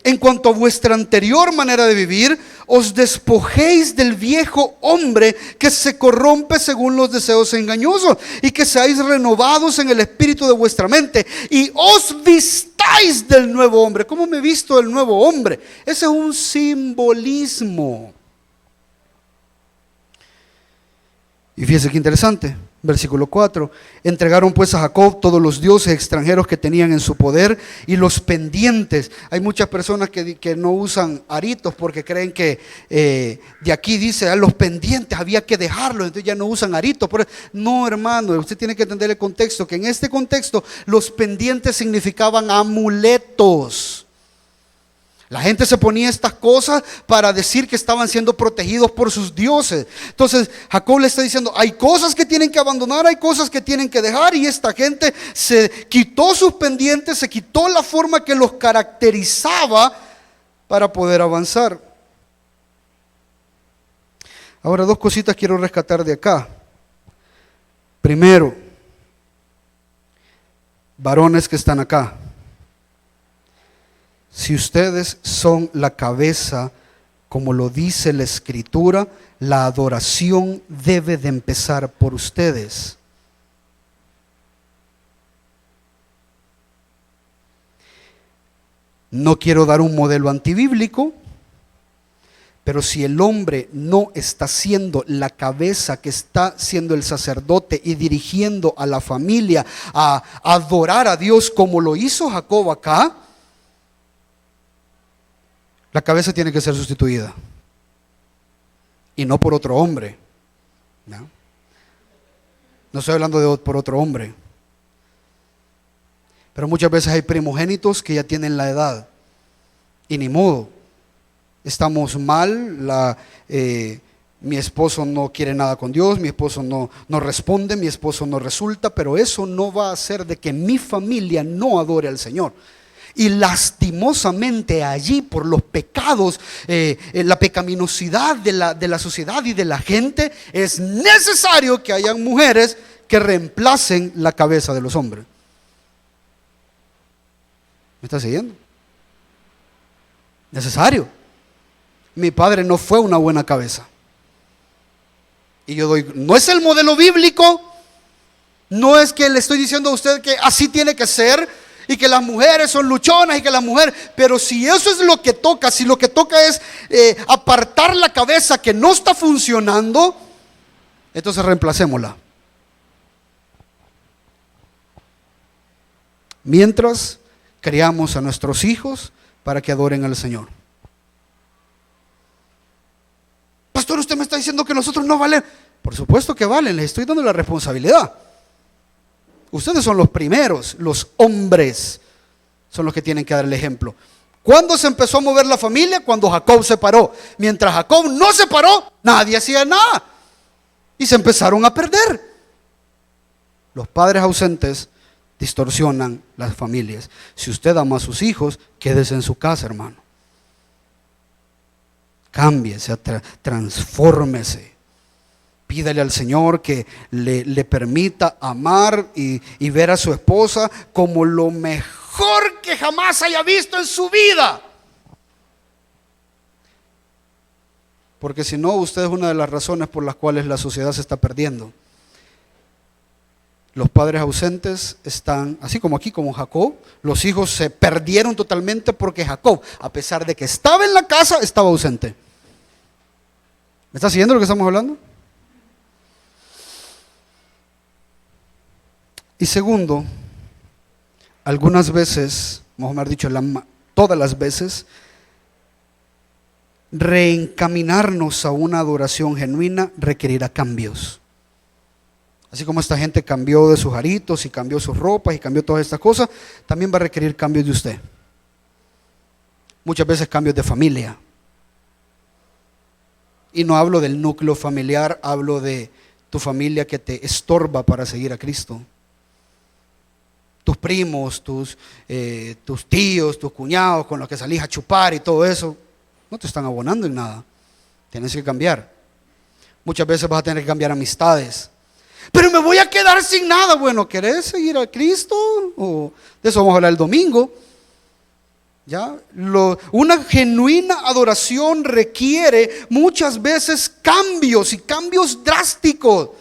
en cuanto a vuestra anterior manera de vivir, os despojéis del viejo hombre que se corrompe según los deseos engañosos, y que seáis renovados en el espíritu de vuestra mente, y os vistáis del nuevo hombre. ¿Cómo me he visto del nuevo hombre? Ese es un simbolismo. Y fíjese qué interesante, versículo 4, entregaron pues a Jacob todos los dioses extranjeros que tenían en su poder y los pendientes. Hay muchas personas que no usan aritos porque creen que de aquí dice, los pendientes había que dejarlos, entonces ya no usan aritos. No, hermano, usted tiene que entender el contexto, que en este contexto los pendientes significaban amuletos. La gente se ponía estas cosas para decir que estaban siendo protegidos por sus dioses. Entonces Jacob le está diciendo, hay cosas que tienen que abandonar, hay cosas que tienen que dejar. Y esta gente se quitó sus pendientes, se quitó la forma que los caracterizaba para poder avanzar. Ahora, dos cositas quiero rescatar de acá. Primero, varones que están acá, si ustedes son la cabeza, como lo dice la Escritura, la adoración debe de empezar por ustedes. No quiero dar un modelo antibíblico, pero si el hombre no está siendo la cabeza, que está siendo el sacerdote y dirigiendo a la familia a adorar a Dios como lo hizo Jacob acá, La cabeza tiene que ser sustituida. Y no por otro hombre. No, no estoy hablando por otro hombre. Pero muchas veces hay primogénitos que ya tienen la edad. Y ni modo. Estamos mal. Mi esposo no quiere nada con Dios. Mi esposo no responde. Mi esposo no resulta. Pero eso no va a hacer de que mi familia no adore al Señor. Y lastimosamente allí, por los pecados, la pecaminosidad de la sociedad y de la gente, es necesario que hayan mujeres que reemplacen la cabeza de los hombres. ¿Me está siguiendo? Necesario. Mi padre no fue una buena cabeza. Y yo doy, no es el modelo bíblico, no es que le estoy diciendo a usted que así tiene que ser, y que las mujeres son luchonas y que las mujeres, pero si eso es lo que toca, si lo que toca es apartar la cabeza que no está funcionando, entonces reemplacémosla. Mientras criamos a nuestros hijos para que adoren al Señor. Pastor, usted me está diciendo que nosotros no valen. Por supuesto que valen, les estoy dando la responsabilidad. Ustedes son los primeros, los hombres son los que tienen que dar el ejemplo. ¿Cuándo se empezó a mover la familia? Cuando Jacob se paró. Mientras Jacob no se paró, nadie hacía nada. Y se empezaron a perder. Los padres ausentes distorsionan las familias. Si usted ama a sus hijos, quédese en su casa, hermano. Cámbiese, transfórmese. Pídale al Señor que le permita amar y ver a su esposa como lo mejor que jamás haya visto en su vida. Porque si no, usted es una de las razones por las cuales la sociedad se está perdiendo. Los padres ausentes están, así como aquí, como Jacob, los hijos se perdieron totalmente porque Jacob, a pesar de que estaba en la casa, estaba ausente. ¿Me está siguiendo lo que estamos hablando? Y segundo, algunas veces, mejor dicho, todas las veces, reencaminarnos a una adoración genuina requerirá cambios. Así como esta gente cambió de sus aritos y cambió sus ropas y cambió todas estas cosas, también va a requerir cambios de usted. Muchas veces cambios de familia. Y no hablo del núcleo familiar, hablo de tu familia que te estorba para seguir a Cristo. Tus primos, tus tíos, tus cuñados con los que salís a chupar y todo eso, no te están abonando en nada. Tienes que cambiar. Muchas veces vas a tener que cambiar amistades. Pero me voy a quedar sin nada. Bueno, ¿querés seguir a Cristo? O de eso vamos a hablar el domingo. ¿Ya? Una genuina adoración requiere muchas veces cambios y cambios drásticos.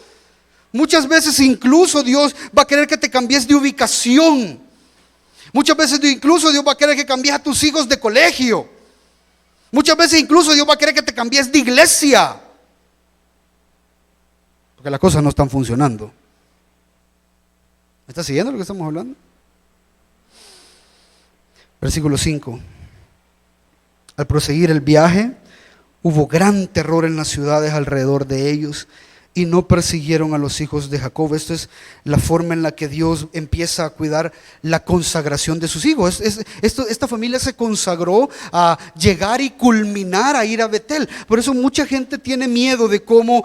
Muchas veces incluso Dios va a querer que te cambies de ubicación. Muchas veces incluso Dios va a querer que cambies a tus hijos de colegio. Muchas veces incluso Dios va a querer que te cambies de iglesia. Porque las cosas no están funcionando. ¿Me está siguiendo lo que estamos hablando? Versículo 5. Al proseguir el viaje, hubo gran terror en las ciudades alrededor de ellos y no persiguieron a los hijos de Jacob. Esto es la forma en la que Dios empieza a cuidar la consagración de sus hijos. Esta familia se consagró a llegar y culminar a ir a Betel. Por eso mucha gente tiene miedo de cómo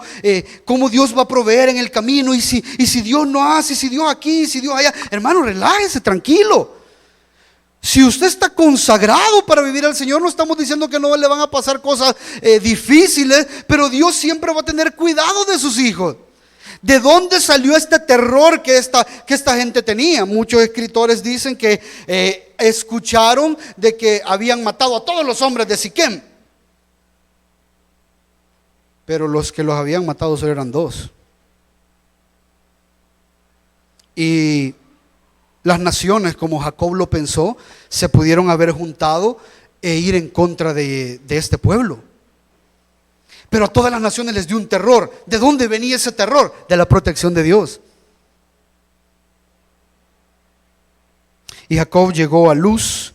Dios va a proveer en el camino. Y si Dios no hace, si Dios aquí, si Dios allá. Hermano, relájese, tranquilo. Si usted está consagrado para vivir al Señor, no estamos diciendo que no le van a pasar cosas difíciles, pero Dios siempre va a tener cuidado de sus hijos. ¿De dónde salió este terror que esta gente tenía? Muchos escritores dicen que escucharon de que habían matado a todos los hombres de Siquem, pero los que los habían matado solo eran 2. Y las naciones, como Jacob lo pensó, se pudieron haber juntado e ir en contra de este pueblo. Pero a todas las naciones les dio un terror. ¿De dónde venía ese terror? De la protección de Dios. Y Jacob llegó a Luz,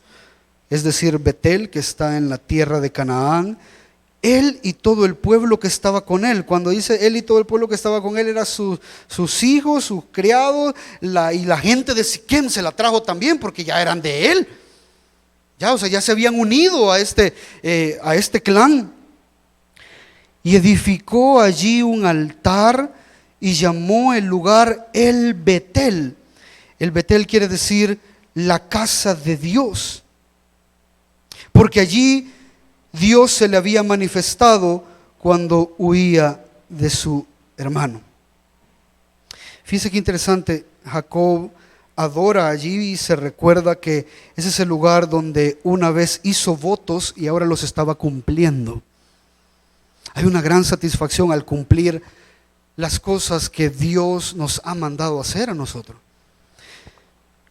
es decir, Betel, que está en la tierra de Canaán, él y todo el pueblo que estaba con él. Cuando dice él y todo el pueblo que estaba con él, eran sus hijos, sus criados, y la gente de Siquem se la trajo también, porque ya eran de él. Ya, o sea, ya se habían unido a este clan. Y edificó allí un altar y llamó el lugar El Betel. El Betel quiere decir la casa de Dios, porque allí Dios se le había manifestado cuando huía de su hermano. Fíjense qué interesante, Jacob adora allí y se recuerda que ese es el lugar donde una vez hizo votos y ahora los estaba cumpliendo. Hay una gran satisfacción al cumplir las cosas que Dios nos ha mandado hacer a nosotros.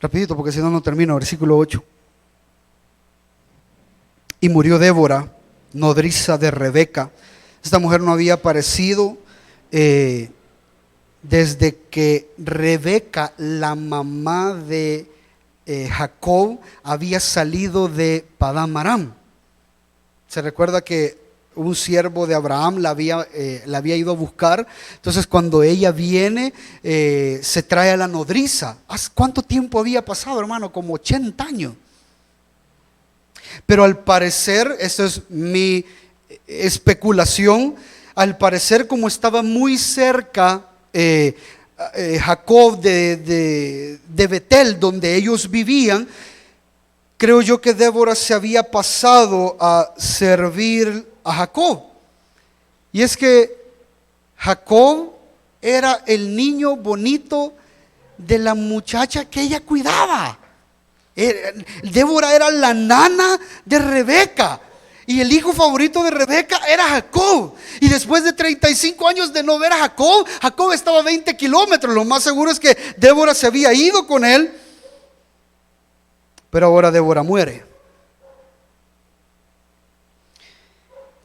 Rapidito, porque si no, no termino. Versículo 8. Y murió Débora, nodriza de Rebeca. Esta mujer no había aparecido desde que Rebeca, la mamá de Jacob, había salido de Padán Aram. Se recuerda que un siervo de Abraham la había ido a buscar. Entonces cuando ella viene, se trae a la nodriza. ¿Cuánto tiempo había pasado, hermano? Como 80 años. Pero al parecer, esto es mi especulación, al parecer como estaba muy cerca Jacob de Betel, donde ellos vivían, creo yo que Débora se había pasado a servir a Jacob. Y es que Jacob era el niño bonito de la muchacha que ella cuidaba. Débora era la nana de Rebeca, y el hijo favorito de Rebeca era Jacob. Y después de 35 años de no ver a Jacob, Jacob estaba a 20 kilómetros. Lo más seguro es que Débora se había ido con él, pero ahora Débora muere.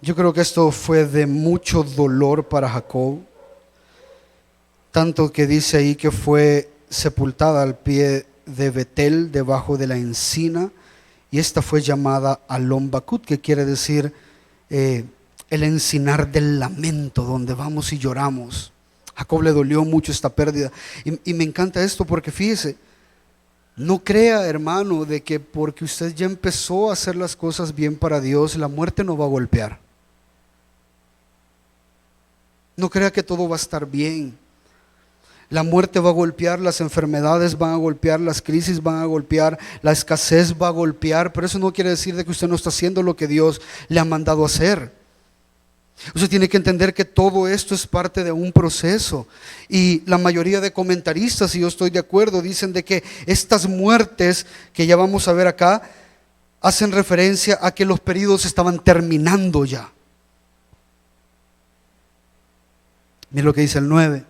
Yo creo que esto fue de mucho dolor para Jacob, tanto que dice ahí que fue sepultada al pie de Betel, debajo de la encina, y esta fue llamada Alon Bakut, que quiere decir el encinar del lamento, donde vamos y lloramos. A Jacob le dolió mucho esta pérdida, y me encanta esto porque fíjese, no crea, hermano, de que porque usted ya empezó a hacer las cosas bien para Dios, la muerte no va a golpear. No crea que todo va a estar bien. La muerte va a golpear, las enfermedades van a golpear, las crisis van a golpear, la escasez va a golpear, pero eso no quiere decir de que usted no está haciendo lo que Dios le ha mandado hacer. Usted tiene que entender que todo esto es parte de un proceso, y la mayoría de comentaristas, y yo estoy de acuerdo, dicen de que estas muertes que ya vamos a ver acá hacen referencia a que los periodos estaban terminando ya. Mira lo que dice el 9.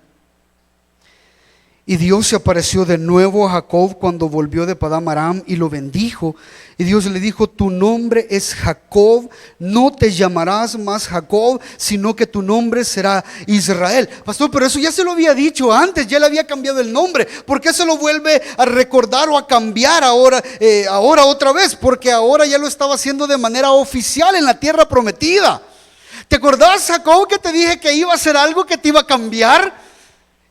Y Dios se apareció de nuevo a Jacob cuando volvió de Padán Aram y lo bendijo. Y Dios le dijo: tu nombre es Jacob, no te llamarás más Jacob, sino que tu nombre será Israel. Pastor, pero eso ya se lo había dicho antes, ya le había cambiado el nombre. ¿Por qué se lo vuelve a recordar o a cambiar ahora otra vez? Porque ahora ya lo estaba haciendo de manera oficial en la tierra prometida. ¿Te acordás, Jacob, que te dije que iba a hacer algo que te iba a cambiar?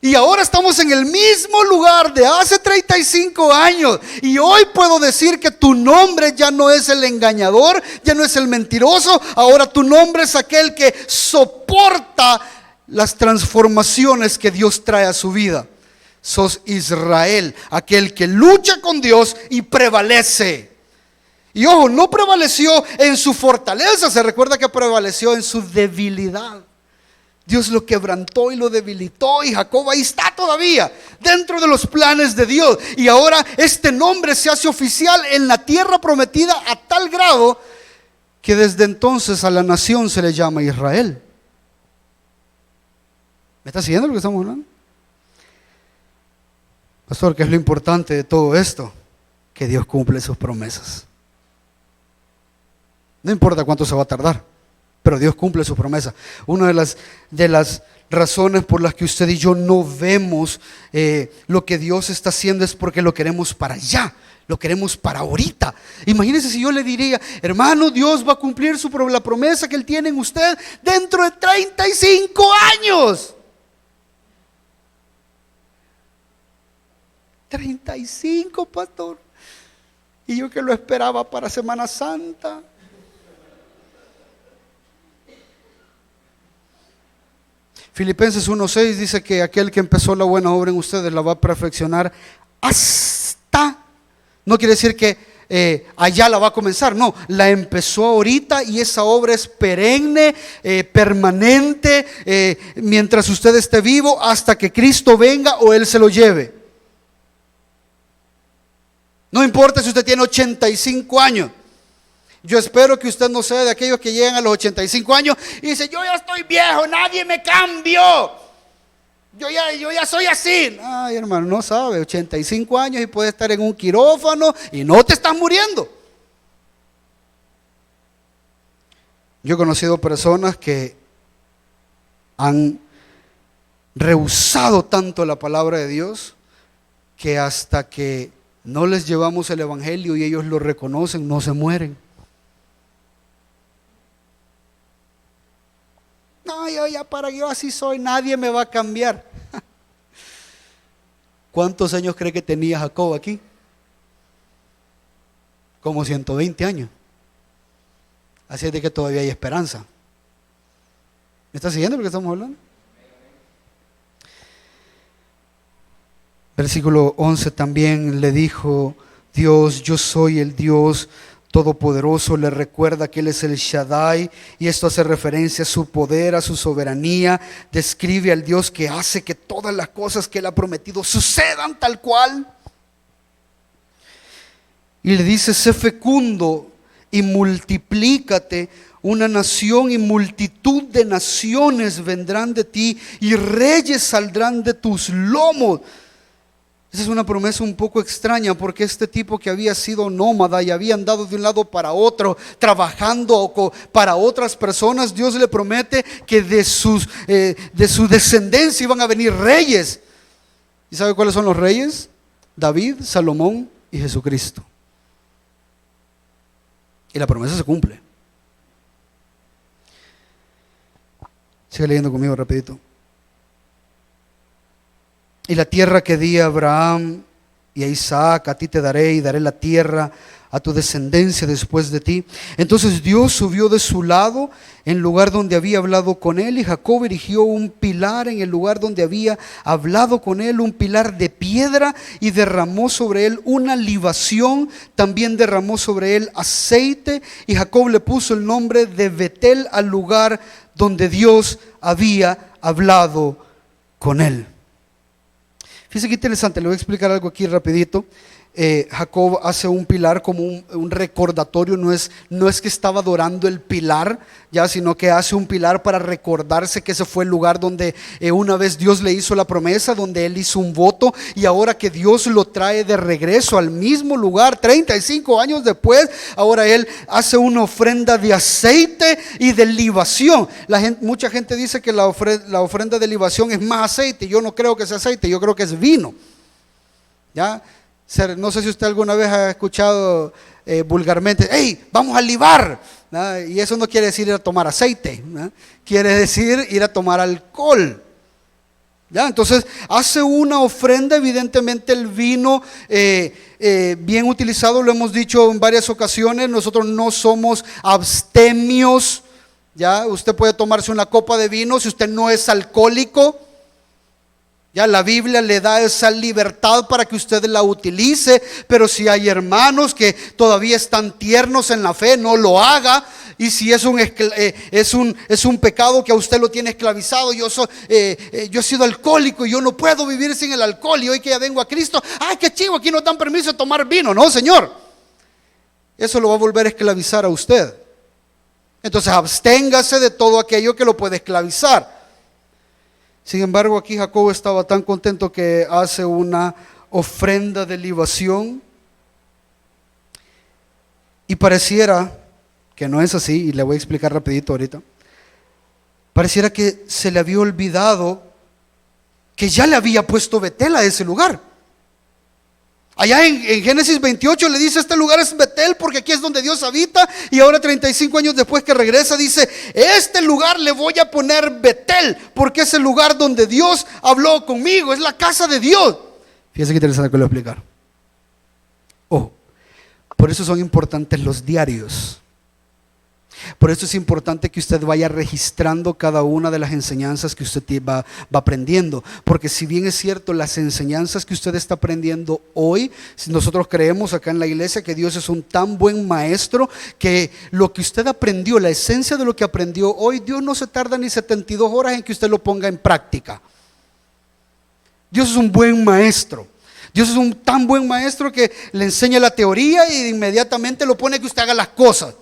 Y ahora estamos en el mismo lugar de hace 35 años. Y hoy puedo decir que tu nombre ya no es el engañador, ya no es el mentiroso. Ahora tu nombre es aquel que soporta las transformaciones que Dios trae a su vida. Sos Israel, aquel que lucha con Dios y prevalece. Y ojo, no prevaleció en su fortaleza, se recuerda que prevaleció en su debilidad. Dios lo quebrantó y lo debilitó, y Jacob ahí está todavía dentro de los planes de Dios. Y ahora este nombre se hace oficial en la tierra prometida a tal grado que desde entonces a la nación se le llama Israel. ¿Me está siguiendo lo que estamos hablando? Pastor, ¿qué es lo importante de todo esto? Que Dios cumple sus promesas. No importa cuánto se va a tardar, pero Dios cumple su promesa. Una de las razones por las que usted y yo no vemos lo que Dios está haciendo es porque lo queremos para allá, lo queremos para ahorita. Imagínese si yo le diría: hermano, Dios va a cumplir la promesa que Él tiene en usted dentro de 35 años. 35, pastor. Y yo que lo esperaba para Semana Santa. Filipenses 1:6 dice que aquel que empezó la buena obra en ustedes la va a perfeccionar hasta, no quiere decir que allá la va a comenzar, no, la empezó ahorita y esa obra es perenne, permanente, mientras usted esté vivo, hasta que Cristo venga o Él se lo lleve. No importa si usted tiene 85 años. Yo espero que usted no sea de aquellos que llegan a los 85 años y dice: yo ya estoy viejo, nadie me cambió, yo ya soy así. Ay, hermano, no sabe, 85 años y puede estar en un quirófano y no te estás muriendo. Yo he conocido personas que han rehusado tanto la palabra de Dios que hasta que no les llevamos el evangelio y ellos lo reconocen, no se mueren. No, yo así soy, nadie me va a cambiar. ¿Cuántos años cree que tenía Jacob aquí? Como 120 años. Así es de que todavía hay esperanza. ¿Me está siguiendo lo que estamos hablando? Versículo 11 también le dijo Dios: yo soy el Dios Todopoderoso. Le recuerda que Él es el Shaddai, y esto hace referencia a su poder, a su soberanía. Describe al Dios que hace que todas las cosas que Él ha prometido sucedan tal cual. Y le dice: sé fecundo y multiplícate, una nación y multitud de naciones vendrán de ti y reyes saldrán de tus lomos. Esa es una promesa un poco extraña, porque este tipo que había sido nómada y había andado de un lado para otro trabajando para otras personas, Dios le promete que de su descendencia iban a venir reyes. ¿Y sabe cuáles son los reyes? David, Salomón y Jesucristo. Y la promesa se cumple. Sigue leyendo conmigo rapidito. Y la tierra que di a Abraham y a Isaac, a ti te daré, y daré la tierra a tu descendencia después de ti. Entonces Dios subió de su lado en lugar donde había hablado con él, y Jacob erigió un pilar en el lugar donde había hablado con él, un pilar de piedra, y derramó sobre él una libación. También derramó sobre él aceite, y Jacob le puso el nombre de Betel al lugar donde Dios había hablado con él. Fíjese qué interesante, le voy a explicar algo aquí rapidito. Jacob hace un pilar como un recordatorio, no es que estaba adorando el pilar, ya, sino que hace un pilar para recordarse que ese fue el lugar donde una vez Dios le hizo la promesa, donde él hizo un voto, y ahora que Dios lo trae de regreso al mismo lugar 35 años después, ahora él hace una ofrenda de aceite y de libación. Mucha gente dice que la ofrenda de libación es más aceite. Yo no creo que sea aceite, yo creo que es vino, ¿ya? No sé si usted alguna vez ha escuchado vulgarmente: hey, vamos a libar, ¿no? Y eso no quiere decir ir a tomar aceite, ¿no? Quiere decir ir a tomar alcohol, ¿ya? Entonces hace una ofrenda. Evidentemente el vino bien utilizado, lo hemos dicho en varias ocasiones, nosotros no somos abstemios, ¿ya? Usted puede tomarse una copa de vino si usted no es alcohólico. Ya la Biblia le da esa libertad para que usted la utilice, pero si hay hermanos que todavía están tiernos en la fe, no lo haga. Y si es un pecado que a usted lo tiene esclavizado: yo he sido alcohólico y yo no puedo vivir sin el alcohol, y hoy que ya vengo a Cristo, ¡ay, qué chivo! Aquí nos dan permiso de tomar vino. No, Señor, eso lo va a volver a esclavizar a usted. Entonces absténgase de todo aquello que lo puede esclavizar. Sin embargo, aquí Jacob estaba tan contento que hace una ofrenda de libación, y pareciera que no es así, y le voy a explicar rapidito ahorita. Pareciera que se le había olvidado que ya le había puesto Betel a ese lugar. Allá en Génesis 28 le dice: este lugar es Betel porque aquí es donde Dios habita. Y ahora 35 años después que regresa dice: este lugar le voy a poner Betel porque es el lugar donde Dios habló conmigo, es la casa de Dios. Fíjense qué interesante que lo voy a explicar. Por eso son importantes los diarios. Por eso es importante que usted vaya registrando cada una de las enseñanzas que usted va aprendiendo. Porque si bien es cierto, las enseñanzas que usted está aprendiendo hoy, nosotros creemos acá en la iglesia que Dios es un tan buen maestro que lo que usted aprendió, la esencia de lo que aprendió hoy, Dios no se tarda ni 72 horas en que usted lo ponga en práctica. Dios es un buen maestro. Dios es un tan buen maestro que le enseña la teoría y inmediatamente lo pone que usted haga las cosas.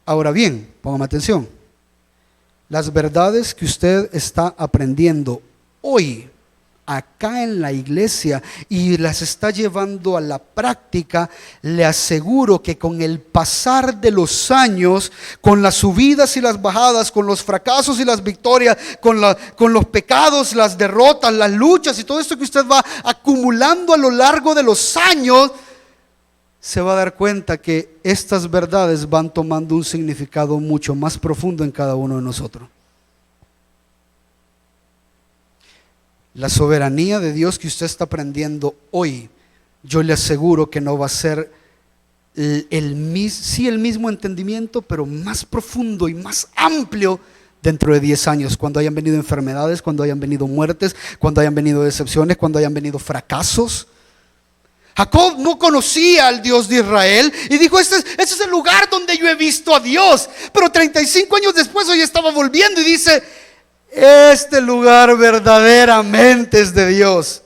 Ahora bien, póngame atención. Las verdades que usted está aprendiendo hoy acá en la iglesia y las está llevando a la práctica, le aseguro que con el pasar de los años, con las subidas y las bajadas, con los fracasos y las victorias, con los pecados, las derrotas, las luchas y todo esto que usted va acumulando a lo largo de los años, se va a dar cuenta que estas verdades van tomando un significado mucho más profundo en cada uno de nosotros. La soberanía de Dios que usted está aprendiendo hoy, yo le aseguro que no va a ser el mismo entendimiento, pero más profundo y más amplio dentro de 10 años, cuando hayan venido enfermedades, cuando hayan venido muertes, cuando hayan venido decepciones, cuando hayan venido fracasos. Jacob no conocía al Dios de Israel y dijo: este es el lugar donde yo he visto a Dios. Pero 35 años después hoy estaba volviendo y dice: este lugar verdaderamente es de Dios.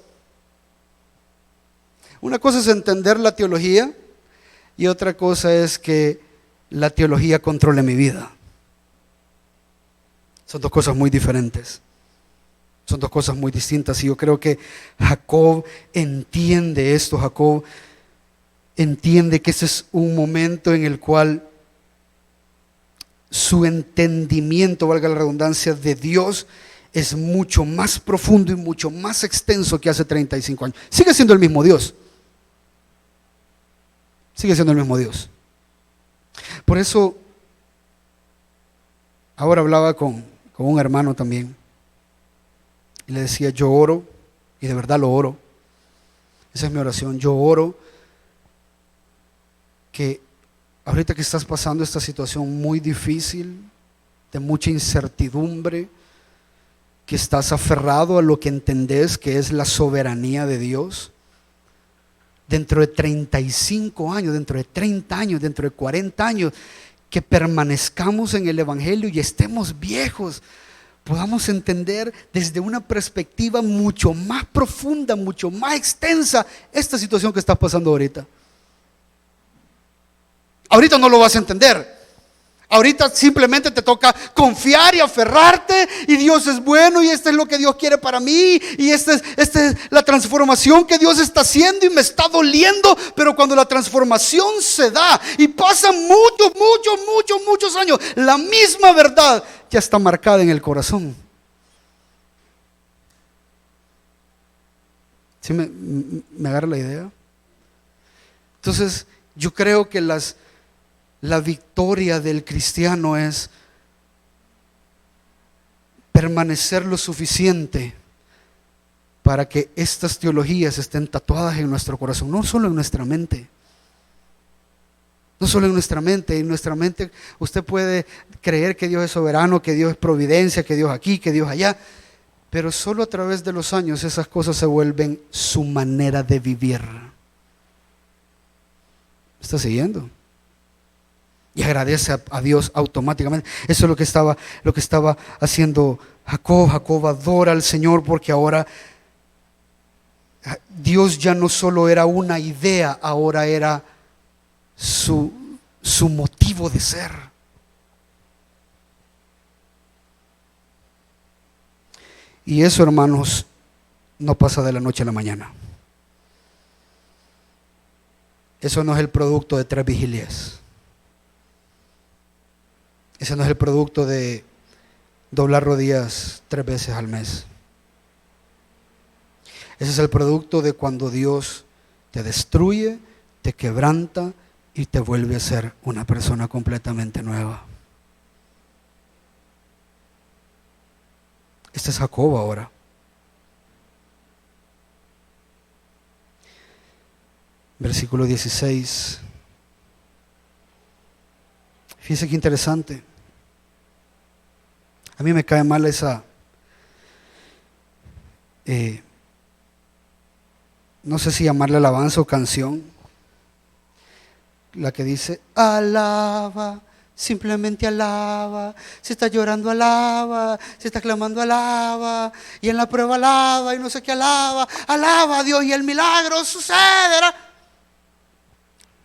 Una cosa es entender la teología y otra cosa es que la teología controle mi vida. Son dos cosas muy diferentes. Son dos cosas muy distintas y yo creo que Jacob entiende esto. Jacob entiende que ese es un momento en el cual su entendimiento, valga la redundancia, de Dios es mucho más profundo y mucho más extenso que hace 35 años. Sigue siendo el mismo Dios. Sigue siendo el mismo Dios. Por eso, ahora hablaba con un hermano también. Y le decía: yo oro, y de verdad lo oro. Esa es mi oración. Yo oro que ahorita que estás pasando esta situación muy difícil, de mucha incertidumbre, que estás aferrado a lo que entendés que es la soberanía de Dios, dentro de 35 años, dentro de 30 años, dentro de 40 años, que permanezcamos en el Evangelio y estemos viejos, podamos entender desde una perspectiva mucho más profunda, mucho más extensa esta situación que estás pasando ahorita. Ahorita no lo vas a entender. Ahorita simplemente te toca confiar y aferrarte, y Dios es bueno y esto es lo que Dios quiere para mí, y esta es la transformación que Dios está haciendo y me está doliendo. Pero cuando la transformación se da y pasan muchos años, la misma verdad ya está marcada en el corazón. ¿Sí me agarra la idea? Entonces yo creo que la victoria del cristiano es permanecer lo suficiente para que estas teologías estén tatuadas en nuestro corazón, no solo en nuestra mente. No solo en nuestra mente. En nuestra mente usted puede creer que Dios es soberano, que Dios es providencia, que Dios aquí, que Dios allá, pero solo a través de los años esas cosas se vuelven su manera de vivir. ¿Está siguiendo? Y agradece a Dios automáticamente. Eso es lo que estaba haciendo Jacob. Jacob adora al Señor porque ahora Dios ya no solo era una idea, ahora era su motivo de ser. Y eso, hermanos, no pasa de la noche a la mañana. Eso no es el producto de 3 vigilias. Ese no es el producto de doblar rodillas 3 veces al mes. Ese es el producto de cuando Dios te destruye, te quebranta y te vuelve a ser una persona completamente nueva. Este es Jacob ahora. Versículo 16. Fíjese qué interesante. A mí me cae mal esa, no sé si llamarle alabanza o canción, la que dice, alaba, simplemente alaba, si está llorando alaba, si está clamando alaba, y en la prueba alaba, y no sé qué alaba, alaba a Dios y el milagro sucederá.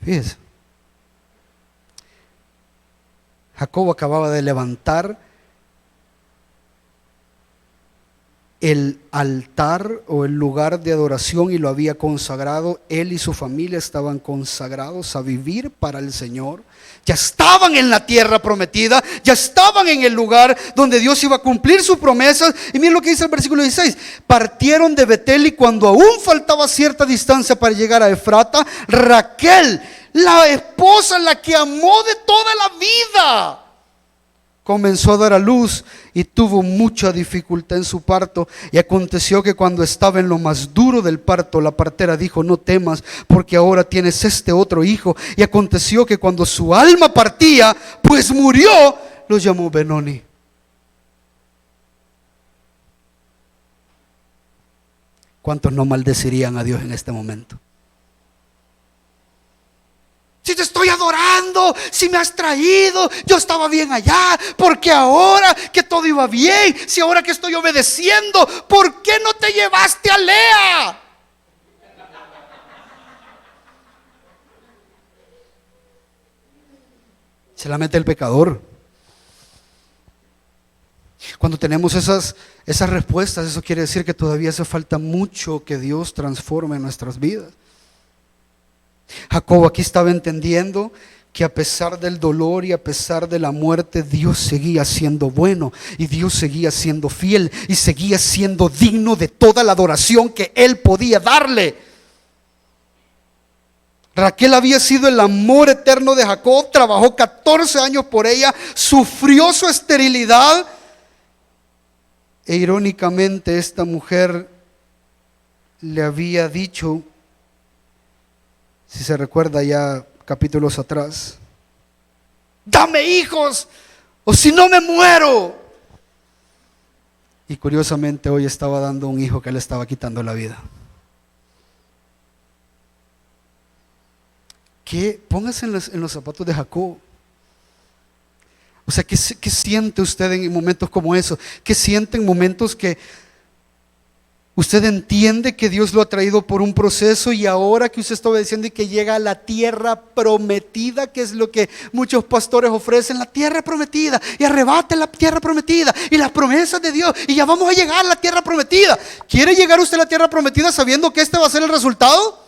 Fíjese, Jacob acababa de levantar el altar o el lugar de adoración y lo había consagrado. Él y su familia estaban consagrados a vivir para el Señor. Ya estaban en la tierra prometida, ya estaban en el lugar donde Dios iba a cumplir sus promesas. Y miren lo que dice el versículo 16: partieron de Betel, y cuando aún faltaba cierta distancia para llegar a Efrata, Raquel, la esposa, la que amó de toda la vida, comenzó a dar a luz y tuvo mucha dificultad en su parto. Y aconteció que cuando estaba en lo más duro del parto, la partera dijo: no temas, porque ahora tienes este otro hijo. Y aconteció que cuando su alma partía, pues murió, lo llamó Benoni. ¿Cuántos no maldecirían a Dios en este momento? Si te estoy adorando, si me has traído, yo estaba bien allá, porque ahora que todo iba bien, si ahora que estoy obedeciendo, ¿por qué no te llevaste a Lea? Se la mete el pecador. Cuando tenemos esas respuestas, eso quiere decir que todavía hace falta mucho que Dios transforme nuestras vidas. Jacob aquí estaba entendiendo que a pesar del dolor y a pesar de la muerte, Dios seguía siendo bueno y Dios seguía siendo fiel y seguía siendo digno de toda la adoración que él podía darle. Raquel había sido el amor eterno de Jacob, trabajó 14 años por ella, sufrió su esterilidad e irónicamente esta mujer le había dicho, si se recuerda ya capítulos atrás: dame hijos o si no me muero. Y curiosamente hoy estaba dando un hijo que le estaba quitando la vida. ¿Qué? Póngase en los zapatos de Jacob. O sea, ¿qué siente usted en momentos como esos? ¿Qué siente en momentos que usted entiende que Dios lo ha traído por un proceso y ahora que usted está obedeciendo y que llega a la tierra prometida, que es lo que muchos pastores ofrecen, la tierra prometida, y arrebate la tierra prometida y las promesas de Dios y ya vamos a llegar a la tierra prometida? ¿Quiere llegar usted a la tierra prometida sabiendo que este va a ser el resultado?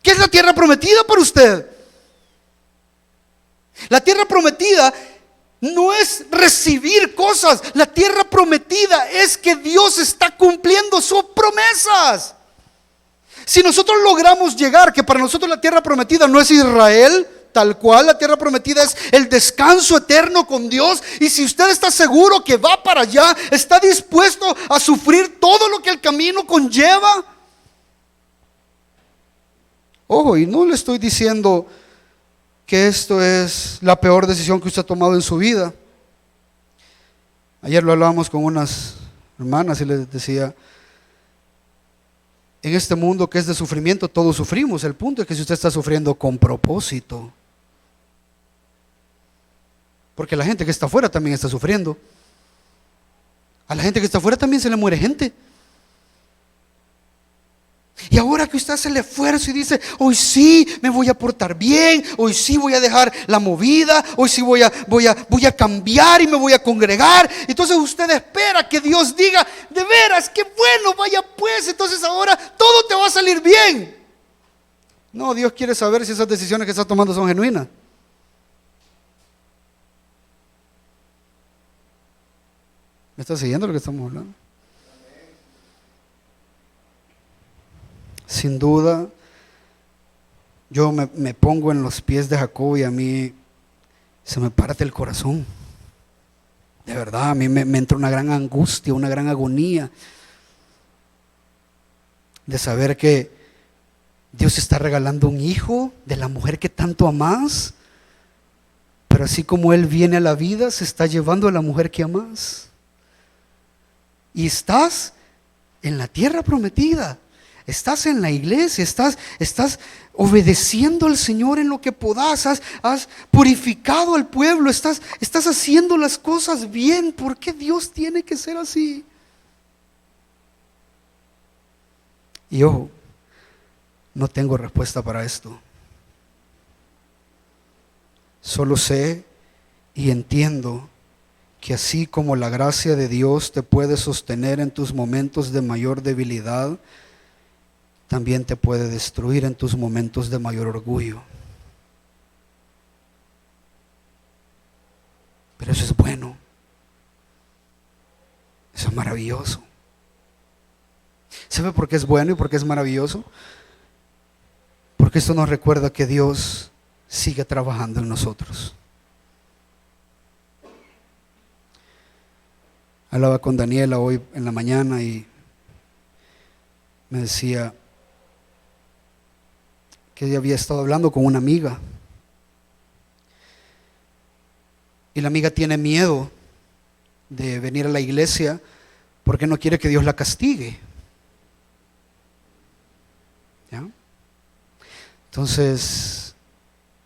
¿Qué es la tierra prometida para usted? La tierra prometida no es recibir cosas. La tierra prometida es que Dios está cumpliendo sus promesas. Si nosotros logramos llegar, que para nosotros la tierra prometida no es Israel tal cual, la tierra prometida es el descanso eterno con Dios. Y si usted está seguro que va para allá, está dispuesto a sufrir todo lo que el camino conlleva. Ojo, y no le estoy diciendo que esto es la peor decisión que usted ha tomado en su vida. Ayer lo hablábamos con unas hermanas y les decía: en este mundo que es de sufrimiento, todos sufrimos. El punto es que si usted está sufriendo con propósito, porque la gente que está afuera también está sufriendo. A la gente que está afuera también se le muere gente. Y ahora que usted hace el esfuerzo y dice: hoy sí me voy a portar bien, hoy sí voy a dejar la movida, hoy sí voy a cambiar y me voy a congregar. Entonces usted espera que Dios diga: de veras, qué bueno, vaya pues, entonces ahora todo te va a salir bien. No, Dios quiere saber si esas decisiones que estás tomando son genuinas. ¿Me estás siguiendo lo que estamos hablando? Sin duda, yo me pongo en los pies de Jacob y a mí se me parte el corazón. De verdad, a mí me entra una gran angustia, una gran agonía de saber que Dios está regalando un hijo de la mujer que tanto amas, pero así como Él viene a la vida, se está llevando a la mujer que amas. Y estás en la tierra prometida, estás en la iglesia, estás obedeciendo al Señor en lo que podás, has purificado al pueblo, estás haciendo las cosas bien. ¿Por qué Dios tiene que ser así? Y ojo, no tengo respuesta para esto. Solo sé y entiendo que así como la gracia de Dios te puede sostener en tus momentos de mayor debilidad, también te puede destruir en tus momentos de mayor orgullo. Pero eso es bueno. Eso es maravilloso. ¿Sabe por qué es bueno y por qué es maravilloso? Porque esto nos recuerda que Dios sigue trabajando en nosotros. Hablaba con Daniela hoy en la mañana y me decía que ella había estado hablando con una amiga y la amiga tiene miedo de venir a la iglesia porque no quiere que Dios la castigue. ¿Ya? Entonces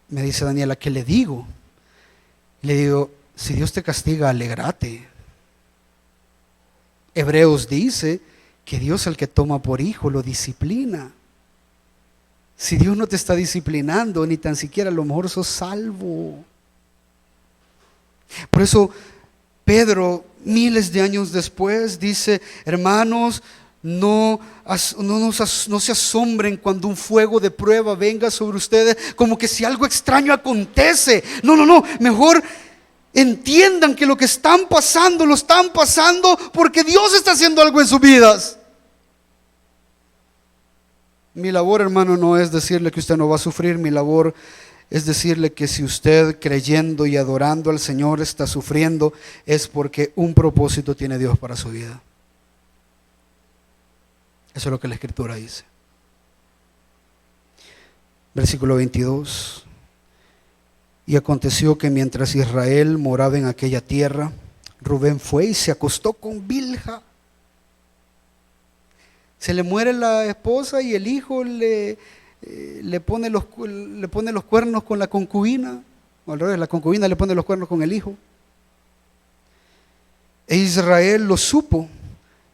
me dice Daniela, ¿qué le digo? Le digo, si Dios te castiga, alégrate. Hebreos dice que Dios al que toma por hijo lo disciplina. Si Dios no te está disciplinando, ni tan siquiera a lo mejor sos salvo. Por eso Pedro, miles de años después, dice, hermanos, no se asombren cuando un fuego de prueba venga sobre ustedes, como que si algo extraño acontece. No, mejor entiendan que lo que están pasando, lo están pasando porque Dios está haciendo algo en sus vidas. Mi labor, hermano, no es decirle que usted no va a sufrir. Mi labor es decirle que si usted, creyendo y adorando al Señor, está sufriendo, es porque un propósito tiene Dios para su vida. Eso es lo que la Escritura dice. Versículo 22. Y aconteció que mientras Israel moraba en aquella tierra, Rubén fue y se acostó con Bilha. Se le muere la esposa y el hijo le pone los cuernos con la concubina, o al revés, la concubina le pone los cuernos con el hijo. E Israel lo supo,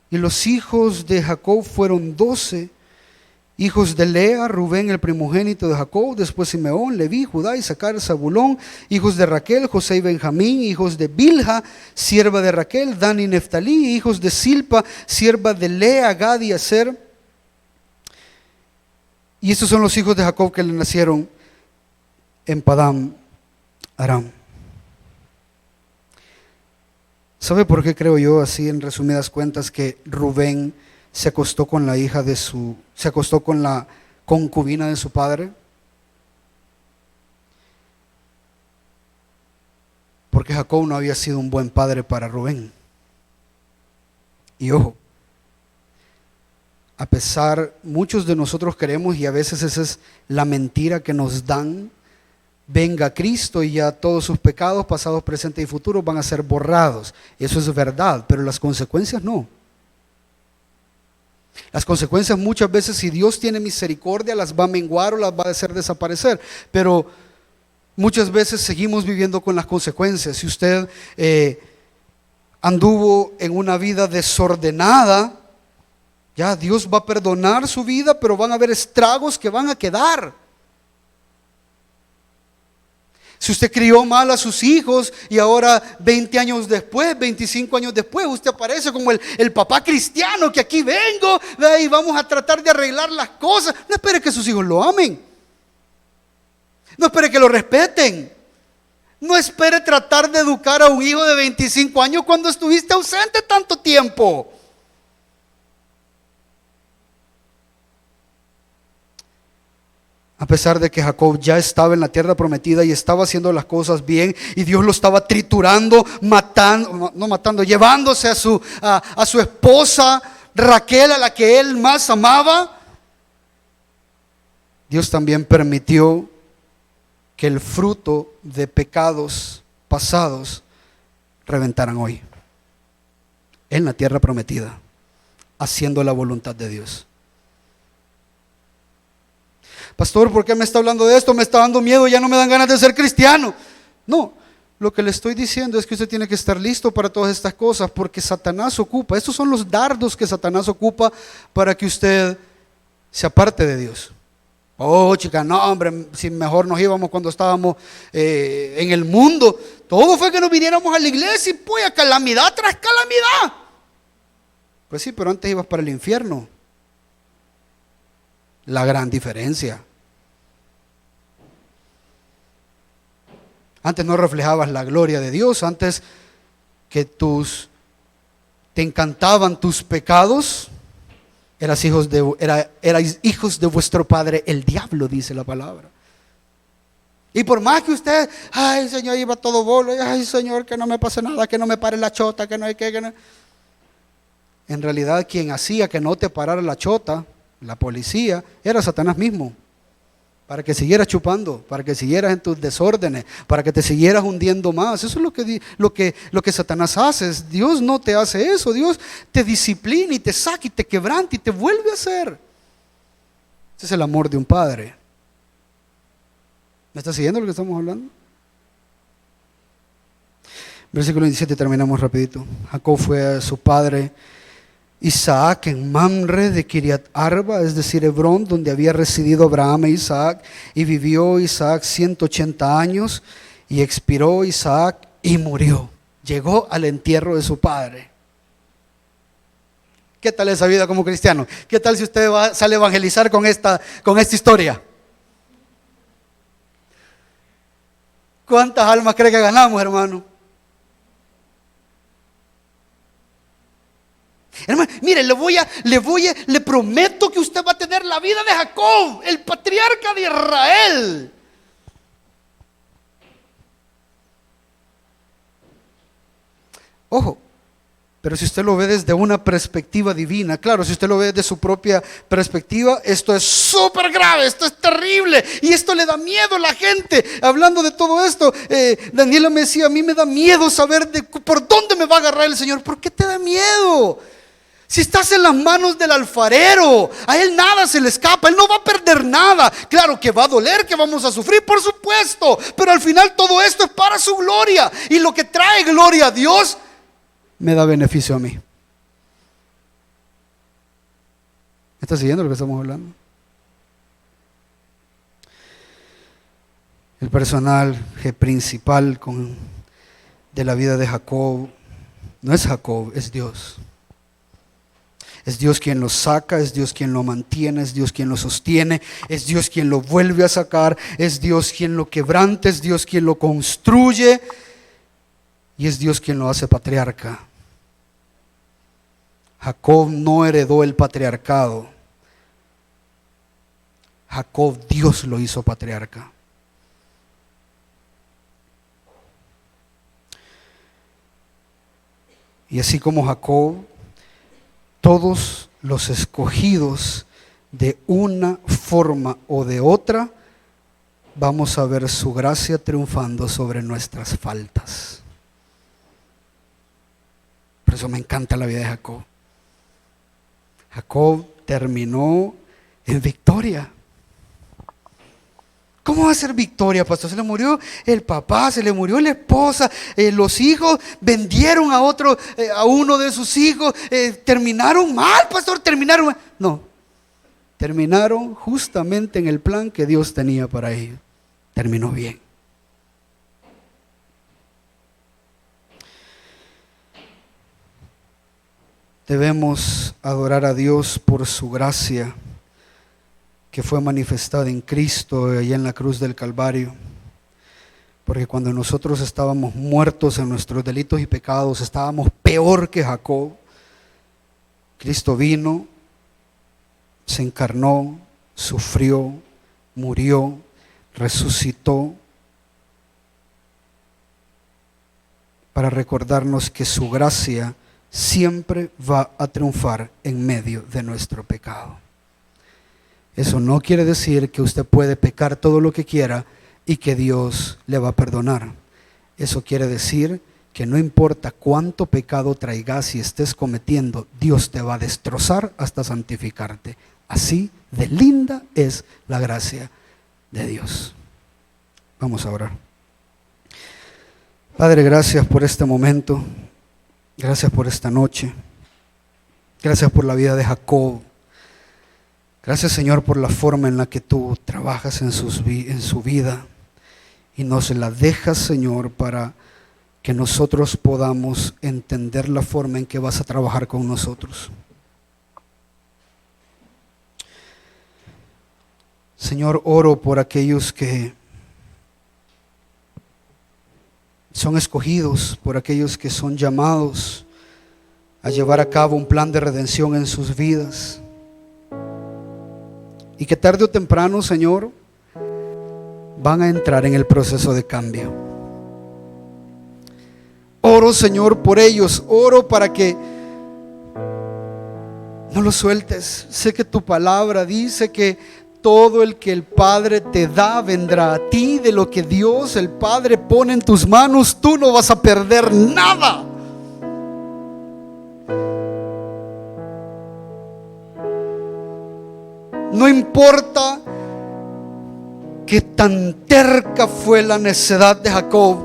y los hijos de Jacob fueron 12, hijos de Lea, Rubén el primogénito de Jacob, después Simeón, Leví, Judá, Isaacar, Zabulón, hijos de Raquel, José y Benjamín, hijos de Bilha, sierva de Raquel, Dan y Neftalí, hijos de Silpa, sierva de Lea, Gad y Aser. Y estos son los hijos de Jacob que le nacieron en Padán Aram. ¿Sabe por qué creo yo, así en resumidas cuentas, que Rubén se acostó con la concubina de su padre? Porque Jacob no había sido un buen padre para Rubén. Y ojo, a pesar, muchos de nosotros creemos, y a veces esa es la mentira que nos dan, venga Cristo y ya todos sus pecados, pasados, presentes y futuros, van a ser borrados. Eso es verdad, pero las consecuencias no. Las consecuencias muchas veces, si Dios tiene misericordia, las va a menguar o las va a hacer desaparecer, pero muchas veces seguimos viviendo con las consecuencias. Si usted anduvo en una vida desordenada, ya Dios va a perdonar su vida, pero van a haber estragos que van a quedar. Si usted crió mal a sus hijos y ahora 20 años después, 25 años después, usted aparece como el papá cristiano que aquí vengo y vamos a tratar de arreglar las cosas. No espere que sus hijos lo amen. No espere que lo respeten. No espere tratar de educar a un hijo de 25 años cuando estuviste ausente tanto tiempo. A pesar de que Jacob ya estaba en la tierra prometida y estaba haciendo las cosas bien, y Dios lo estaba triturando, matando, no matando, llevándose a su esposa Raquel, a la que él más amaba, Dios también permitió que el fruto de pecados pasados reventaran hoy en la tierra prometida, haciendo la voluntad de Dios. Pastor, ¿por qué me está hablando de esto? Me está dando miedo, ya no me dan ganas de ser cristiano. No, lo que le estoy diciendo es que usted tiene que estar listo para todas estas cosas, porque Satanás ocupa, estos son los dardos que Satanás ocupa para que usted se aparte de Dios. Oh, chica, no, hombre, si mejor nos íbamos cuando estábamos en el mundo. Todo fue que nos viniéramos a la iglesia y pues calamidad tras calamidad. Pues sí, pero antes ibas para el infierno. La gran diferencia. Antes no reflejabas la gloria de Dios, antes que te encantaban tus pecados, erais hijos de vuestro padre el diablo, dice la palabra. Y por más que usted, ay Señor, iba todo bolo, ay Señor, que no me pase nada, que no me pare la chota, que no hay que no. En realidad quien hacía que no te parara la chota, la policía, era Satanás mismo. Para que siguieras chupando, para que siguieras en tus desórdenes, para que te siguieras hundiendo más. Eso es lo que Satanás hace. Dios no te hace eso. Dios te disciplina y te saca y te quebranta y te vuelve a hacer. Ese es el amor de un padre. ¿Me está siguiendo lo que estamos hablando? Versículo 17, terminamos rapidito. Jacob fue a su padre Isaac en Mamre de Kiriat Arba, es decir, Hebrón, donde había residido Abraham e Isaac, y vivió Isaac 180 años, y expiró Isaac y murió. Llegó al entierro de su padre. ¿Qué tal esa vida como cristiano? ¿Qué tal si usted sale a evangelizar con esta historia? ¿Cuántas almas cree que ganamos, hermano? Hermano, mire, le prometo que usted va a tener la vida de Jacob, el patriarca de Israel. Ojo, pero si usted lo ve desde una perspectiva divina, claro, si usted lo ve desde su propia perspectiva, esto es súper grave, esto es terrible, y esto le da miedo a la gente. Hablando de todo esto, Daniela me decía, a mí me da miedo saber por dónde me va a agarrar el Señor. ¿Por qué te da miedo? Si estás en las manos del alfarero, a él nada se le escapa, él no va a perder nada. Claro que va a doler, que vamos a sufrir, por supuesto, pero al final todo esto es para su gloria, y lo que trae gloria a Dios me da beneficio a mí. ¿Me está siguiendo lo que estamos hablando? El personaje principal de la vida de Jacob no es Jacob, es Dios. Es Dios quien lo saca, es Dios quien lo mantiene, es Dios quien lo sostiene, es Dios quien lo vuelve a sacar, es Dios quien lo quebranta, es Dios quien lo construye y es Dios quien lo hace patriarca. Jacob no heredó el patriarcado. Jacob, Dios lo hizo patriarca. Y así como Jacob, todos los escogidos de una forma o de otra, vamos a ver su gracia triunfando sobre nuestras faltas. Por eso me encanta la vida de Jacob. Jacob terminó en victoria. ¿Cómo va a ser victoria, pastor? Se le murió el papá, se le murió la esposa, los hijos vendieron a uno de sus hijos, terminaron mal, pastor, terminaron mal. No, terminaron justamente en el plan que Dios tenía para ellos. Terminó bien. Debemos adorar a Dios por su gracia que fue manifestada en Cristo allá en la cruz del Calvario. Porque cuando nosotros estábamos muertos en nuestros delitos y pecados, estábamos peor que Jacob, Cristo vino, se encarnó, sufrió, murió, resucitó, para recordarnos que su gracia siempre va a triunfar en medio de nuestro pecado. Eso no quiere decir que usted puede pecar todo lo que quiera y que Dios le va a perdonar. Eso quiere decir que no importa cuánto pecado traigas y estés cometiendo, Dios te va a destrozar hasta santificarte. Así de linda es la gracia de Dios. Vamos a orar. Padre, gracias por este momento. Gracias por esta noche. Gracias por la vida de Jacob. Gracias, Señor, por la forma en la que tú trabajas en su vida y nos la dejas, Señor, para que nosotros podamos entender la forma en que vas a trabajar con nosotros. Señor, oro por aquellos que son escogidos, por aquellos que son llamados a llevar a cabo un plan de redención en sus vidas. Y que tarde o temprano, Señor, van a entrar en el proceso de cambio. Oro, Señor, por ellos. Oro para que no los sueltes. Sé que tu palabra dice que todo el que el Padre te da vendrá a ti. De lo que Dios, el Padre, pone en tus manos, tú no vas a perder nada. No importa qué tan terca fue la necedad de Jacob,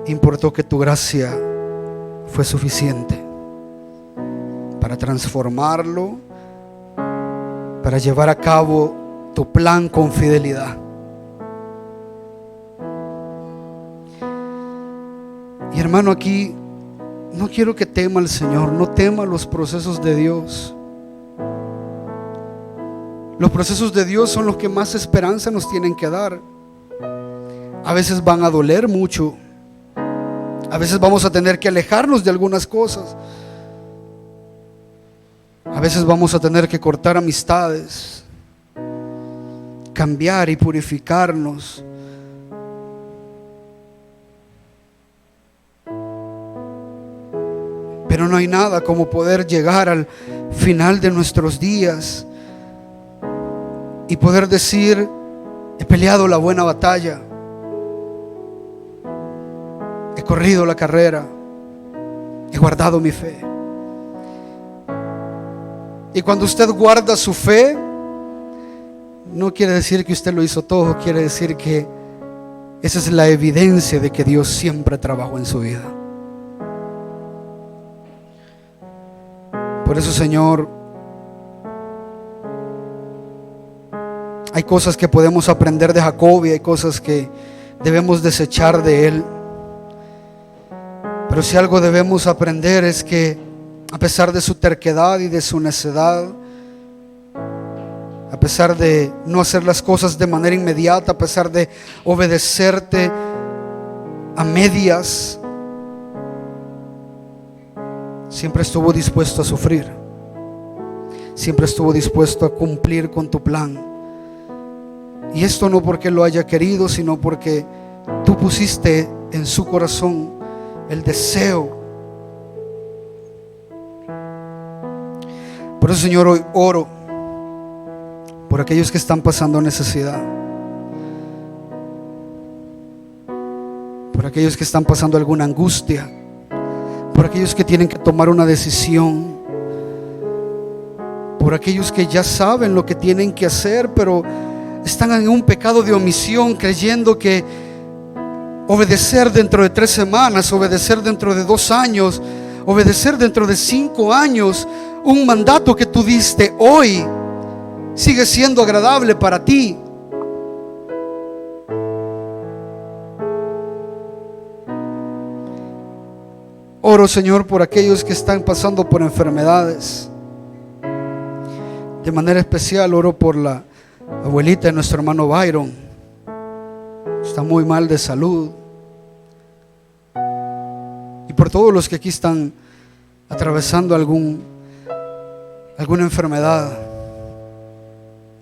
importó que tu gracia fue suficiente para transformarlo, para llevar a cabo tu plan con fidelidad. Y hermano, aquí no quiero que tema al Señor, no tema los procesos de Dios. Los procesos de Dios son los que más esperanza nos tienen que dar. A veces van a doler mucho. A veces vamos a tener que alejarnos de algunas cosas. A veces vamos a tener que cortar amistades, cambiar y purificarnos. Pero no hay nada como poder llegar al final de nuestros días y poder decir: he peleado la buena batalla, he corrido la carrera, he guardado mi fe. Y cuando usted guarda su fe, no quiere decir que usted lo hizo todo, quiere decir que esa es la evidencia de que Dios siempre trabajó en su vida. Por eso, Señor, hay cosas que podemos aprender de Jacob y hay cosas que debemos desechar de él. Pero si algo debemos aprender es que a pesar de su terquedad y de su necedad, a pesar de no hacer las cosas de manera inmediata, a pesar de obedecerte a medias, siempre estuvo dispuesto a sufrir, siempre estuvo dispuesto a cumplir con tu plan. Y esto no porque lo haya querido, sino porque tú pusiste en su corazón el deseo. Por eso, Señor, hoy oro por aquellos que están pasando necesidad, por aquellos que están pasando alguna angustia, por aquellos que tienen que tomar una decisión, por aquellos que ya saben lo que tienen que hacer, pero están en un pecado de omisión, creyendo que obedecer dentro de 3 semanas, obedecer dentro de 2 años, obedecer dentro de 5 años, un mandato que tú diste hoy, sigue siendo agradable para ti. Oro, Señor, por aquellos que están pasando por enfermedades. De manera especial oro por la abuelita de nuestro hermano Byron. Está muy mal de salud. Y por todos los que aquí están atravesando alguna enfermedad.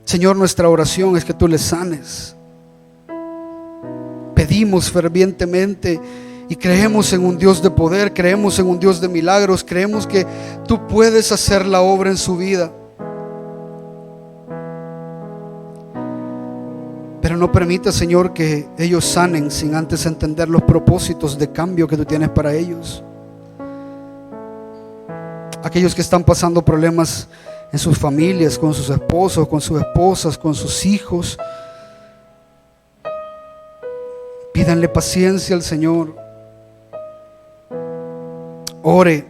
Señor, nuestra oración es que tú les sanes. Pedimos fervientemente y creemos en un Dios de poder, creemos en un Dios de milagros, creemos que tú puedes hacer la obra en su vida. Pero no permita, Señor, que ellos sanen sin antes entender los propósitos de cambio que tú tienes para ellos. Aquellos que están pasando problemas en sus familias, con sus esposos, con sus esposas, con sus hijos, pídanle paciencia al Señor. Ore,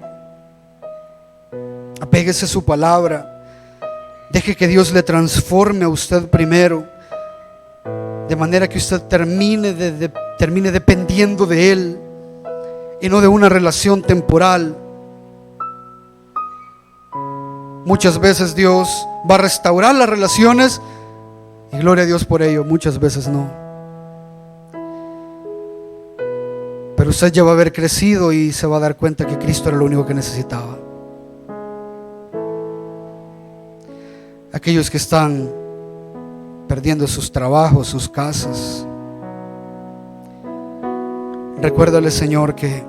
apéguese a su palabra, deje que Dios le transforme a usted primero, de manera que usted termine dependiendo de Él y no de una relación temporal. Muchas veces Dios va a restaurar las relaciones y gloria a Dios por ello, muchas veces no. Pero usted ya va a haber crecido y se va a dar cuenta que Cristo era lo único que necesitaba. Aquellos que están perdiendo sus trabajos, sus casas, recuérdale, Señor, que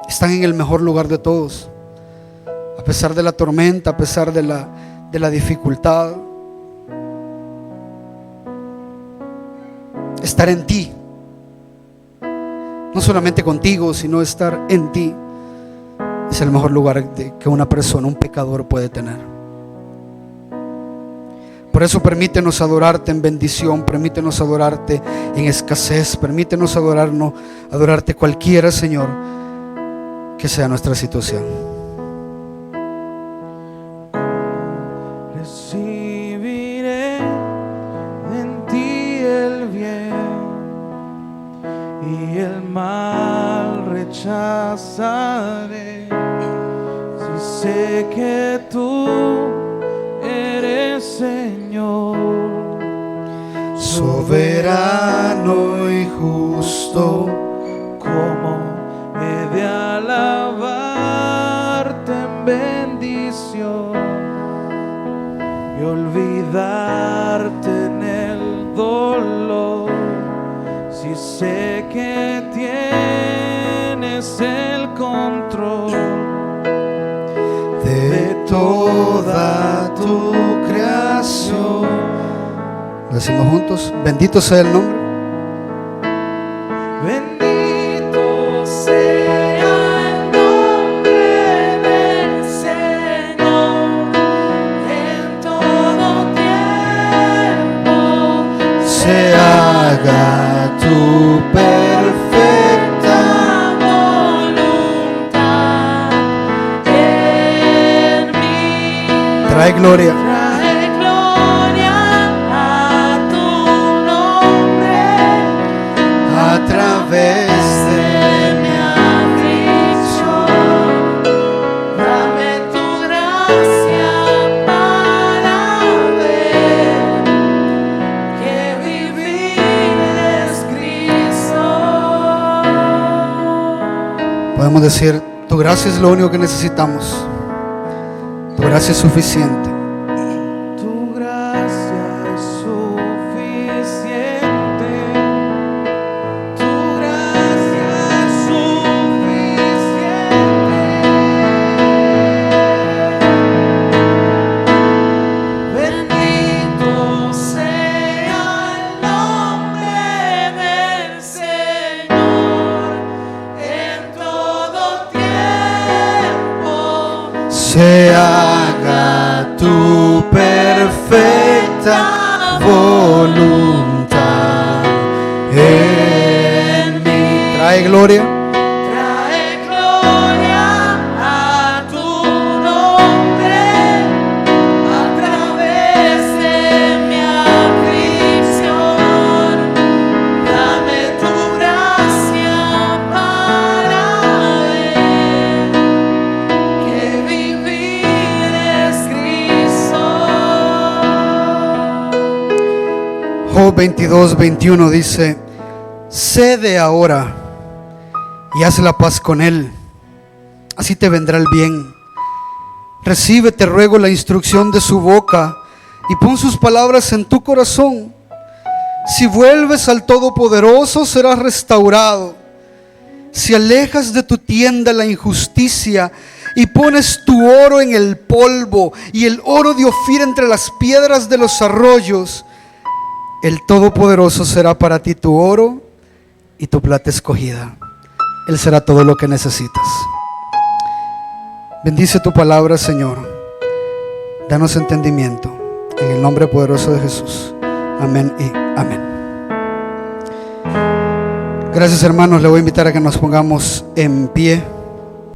están en el mejor lugar de todos. A pesar de la tormenta, a pesar de la dificultad, estar en ti, no solamente contigo, sino estar en ti, es el mejor lugar que una persona, un pecador, puede tener. Por eso permítenos adorarte en bendición, permítenos adorarte en escasez, permítenos adorarte cualquiera, Señor, que sea nuestra situación. Recibiré en ti el bien y el mal rechazaré. Si sé que tú eres Señor, soberano y justo, como he de alabarte en bendición y olvidarte en el dolor. Si sé que tienes el control de toda tu creación. Decimos juntos: bendito sea el nombre. Bendito sea el nombre del Señor en todo tiempo. Se haga tu perfecta voluntad en mí. Trae gloria. Trae gloria a tu nombre A través de mi aflicción. Dame tu gracia para ver que vivir es Cristo. podemos decir: tu gracia es lo único que necesitamos. Tu gracia es suficiente. Tu gracia es suficiente. Tu gracia es suficiente. Bendito sea el nombre del Señor en todo tiempo. Se haga tu perfecta voluntad en mí. Trae gloria. Trae gloria a tu nombre a través de mi aflicción. Dame tu gracia para ver que vivir es Cristo. 22, 21 dice: cede ahora y haz la paz con él, así te vendrá el bien. Recibe, te ruego, la instrucción de su boca y pon sus palabras en tu corazón. Si vuelves al Todopoderoso, serás restaurado. Si alejas de tu tienda la injusticia y pones tu oro en el polvo y el oro de Ofir entre las piedras de los arroyos, el Todopoderoso será para ti tu oro y tu plata escogida. Él será todo lo que necesitas. Bendice tu palabra, Señor. Danos entendimiento. En el nombre poderoso de Jesús. Amén y amén. Gracias, hermanos. Le voy a invitar a que nos pongamos en pie.